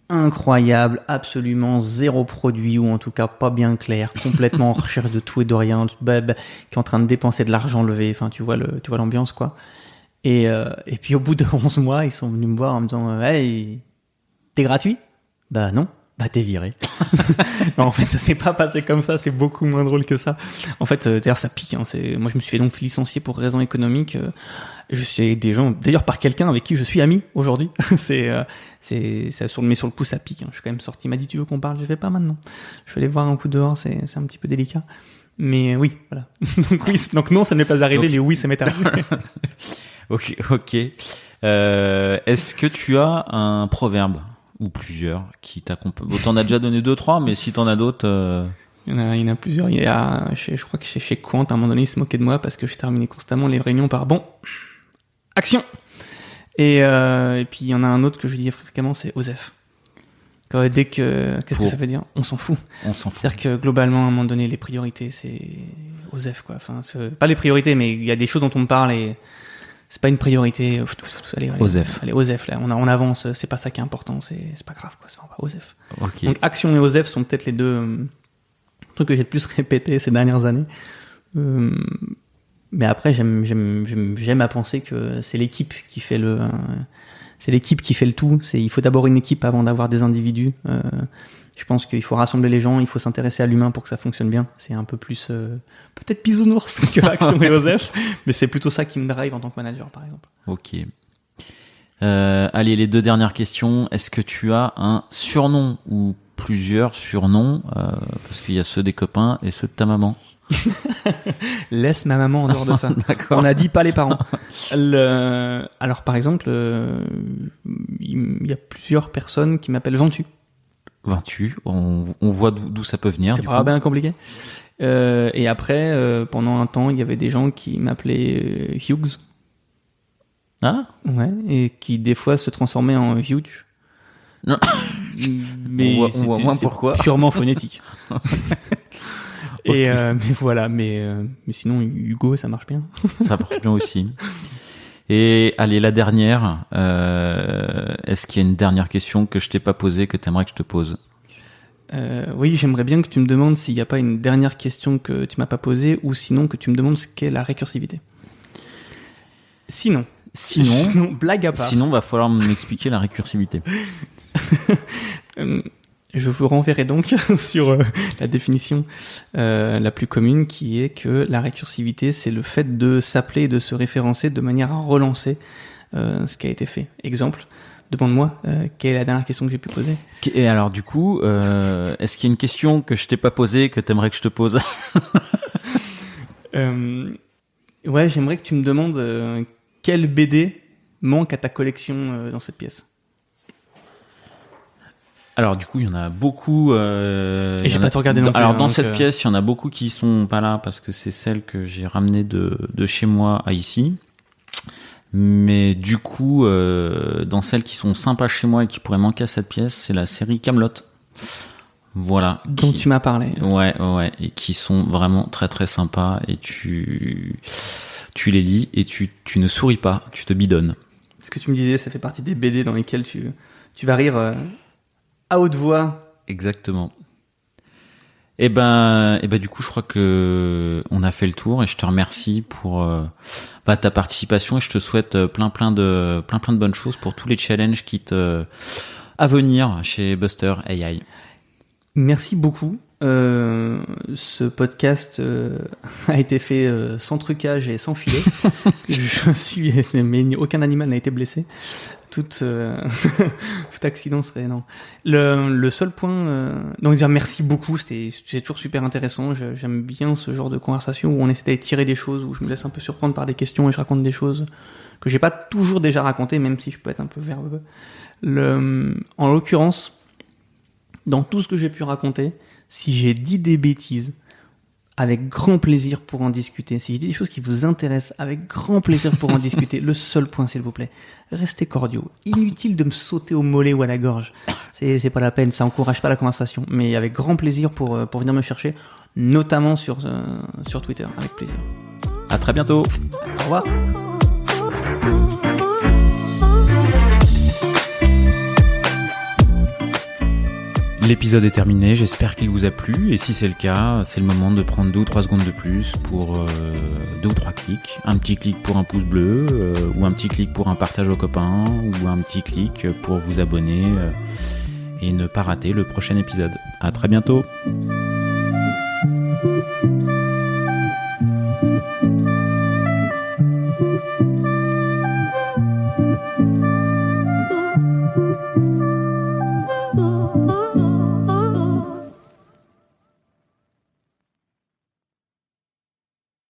incroyable, absolument zéro produit, ou en tout cas pas bien clair, complètement en recherche de tout et de rien, qui est en train de dépenser de l'argent levé. Enfin, tu vois l'ambiance quoi. Et puis au bout de 11 mois, ils sont venus me voir en me disant hey, t'es gratuit? Bah non. Bah t'es viré. Non, en fait, ça s'est pas passé comme ça, c'est beaucoup moins drôle que ça. En fait, d'ailleurs, ça pique. Moi, je me suis fait donc licencier pour raisons économiques. Je sais des gens, d'ailleurs par quelqu'un avec qui je suis ami aujourd'hui. Ça sur le pouce, ça pique. Je suis quand même sorti. Il m'a dit tu veux qu'on parle? Je vais pas maintenant. Je vais aller voir un coup dehors. C'est un petit peu délicat. Mais oui, voilà. Donc non, ça n'est pas arrivé. Les oui, ça m'est arrivé. Ok. Est-ce que tu as un proverbe ou plusieurs qui t'accompagnent? Bon, t'en as déjà donné 2-3, mais si t'en as d'autres. Il y en a plusieurs. Je crois que chez Quant, à un moment donné, ils se moquaient de moi parce que je terminais constamment les réunions par bon, action. Et puis il y en a un autre que je dis fréquemment, c'est OSEF. Qu'est-ce que ça veut dire? On s'en fout. C'est-à-dire que globalement, à un moment donné, les priorités, c'est OSEF quoi. Enfin, pas les priorités, mais il y a des choses dont on me parle et c'est pas une priorité. Allez, OSEF là, on avance. C'est pas ça qui est important. C'est pas grave quoi. C'est pas OSEF. Okay. Donc action et OSEF sont peut-être les deux trucs que j'ai le plus répété ces dernières années. Mais après, j'aime à penser que c'est l'équipe qui fait le tout. Il faut d'abord une équipe avant d'avoir des individus. Je pense qu'il faut rassembler les gens, il faut s'intéresser à l'humain pour que ça fonctionne bien. C'est un peu plus peut-être bisounours que Action et OSEF, mais c'est plutôt ça qui me drive en tant que manager, par exemple. Ok. Allez, les 2 dernières questions. Est-ce que tu as un surnom ou plusieurs surnoms, parce qu'il y a ceux des copains et ceux de ta maman? Laisse ma maman en dehors de ça. D'accord. On a dit pas les parents. Alors par exemple, il y a plusieurs personnes qui m'appellent Ventu. Ventu, on voit d'où ça peut venir. C'est pas bien compliqué. Et après, pendant un temps, il y avait des gens qui m'appelaient Hughes. Ah. Ouais, et qui des fois se transformaient en Huge. Non. Mais on voit moins pourquoi. Purement phonétique. Okay. Mais voilà, mais sinon Hugo, ça marche bien. Ça marche bien aussi. Et allez, la dernière. Est-ce qu'il y a une dernière question que je t'ai pas posée que t'aimerais que je te pose? Oui, j'aimerais bien que tu me demandes s'il n'y a pas une dernière question que tu m'as pas posée, ou sinon que tu me demandes ce qu'est la récursivité. Sinon, blague à part. Sinon, va falloir m'expliquer la récursivité. Je vous renverrai donc sur la définition la plus commune, qui est que la récursivité, c'est le fait de s'appeler et de se référencer de manière à relancer ce qui a été fait. Exemple, demande-moi, quelle est la dernière question que j'ai pu poser? Et alors du coup, est-ce qu'il y a une question que je t'ai pas posée que t'aimerais que je te pose? Ouais, j'aimerais que tu me demandes quel BD manque à ta collection dans cette pièce. Alors du coup, il y en a beaucoup. Et j'ai pas tout regardé non plus. Alors dans cette pièce, il y en a beaucoup qui sont pas là parce que c'est celle que j'ai ramenée de chez moi à ici. Mais du coup, dans celles qui sont sympas chez moi et qui pourraient manquer à cette pièce, c'est la série Kaamelott. Voilà. Dont tu m'as parlé. Ouais, et qui sont vraiment très très sympas, et tu les lis et tu ne souris pas, tu te bidonnes. Ce que tu me disais, ça fait partie des BD dans lesquels tu vas rire à haute voix. Exactement. Et ben, du coup, je crois que on a fait le tour et je te remercie pour ta participation et je te souhaite plein de bonnes choses pour tous les challenges à venir chez Buster AI. Merci beaucoup. Ce podcast a été fait sans trucage et sans filet. Mais aucun animal n'a été blessé. Tout accident serait non. Le seul point, donc dire merci beaucoup, c'est toujours super intéressant. J'aime bien ce genre de conversation où on essaie d'aller tirer des choses, où je me laisse un peu surprendre par des questions et je raconte des choses que j'ai pas toujours déjà racontées, même si je peux être un peu verbeux. En l'occurrence, dans tout ce que j'ai pu raconter, si j'ai dit des bêtises, avec grand plaisir pour en discuter. Si j'ai dit des choses qui vous intéressent, avec grand plaisir pour en discuter. Le seul point, s'il vous plaît, restez cordiaux. Inutile de me sauter au mollet ou à la gorge. C'est pas la peine, ça encourage pas la conversation. Mais avec grand plaisir pour venir me chercher, notamment sur Twitter, avec plaisir. À très bientôt. Au revoir. L'épisode est terminé, j'espère qu'il vous a plu et si c'est le cas, c'est le moment de prendre 2 ou 3 secondes de plus pour 2 ou 3 clics. Un petit clic pour un pouce bleu ou un petit clic pour un partage aux copains ou un petit clic pour vous abonner et ne pas rater le prochain épisode. À très bientôt.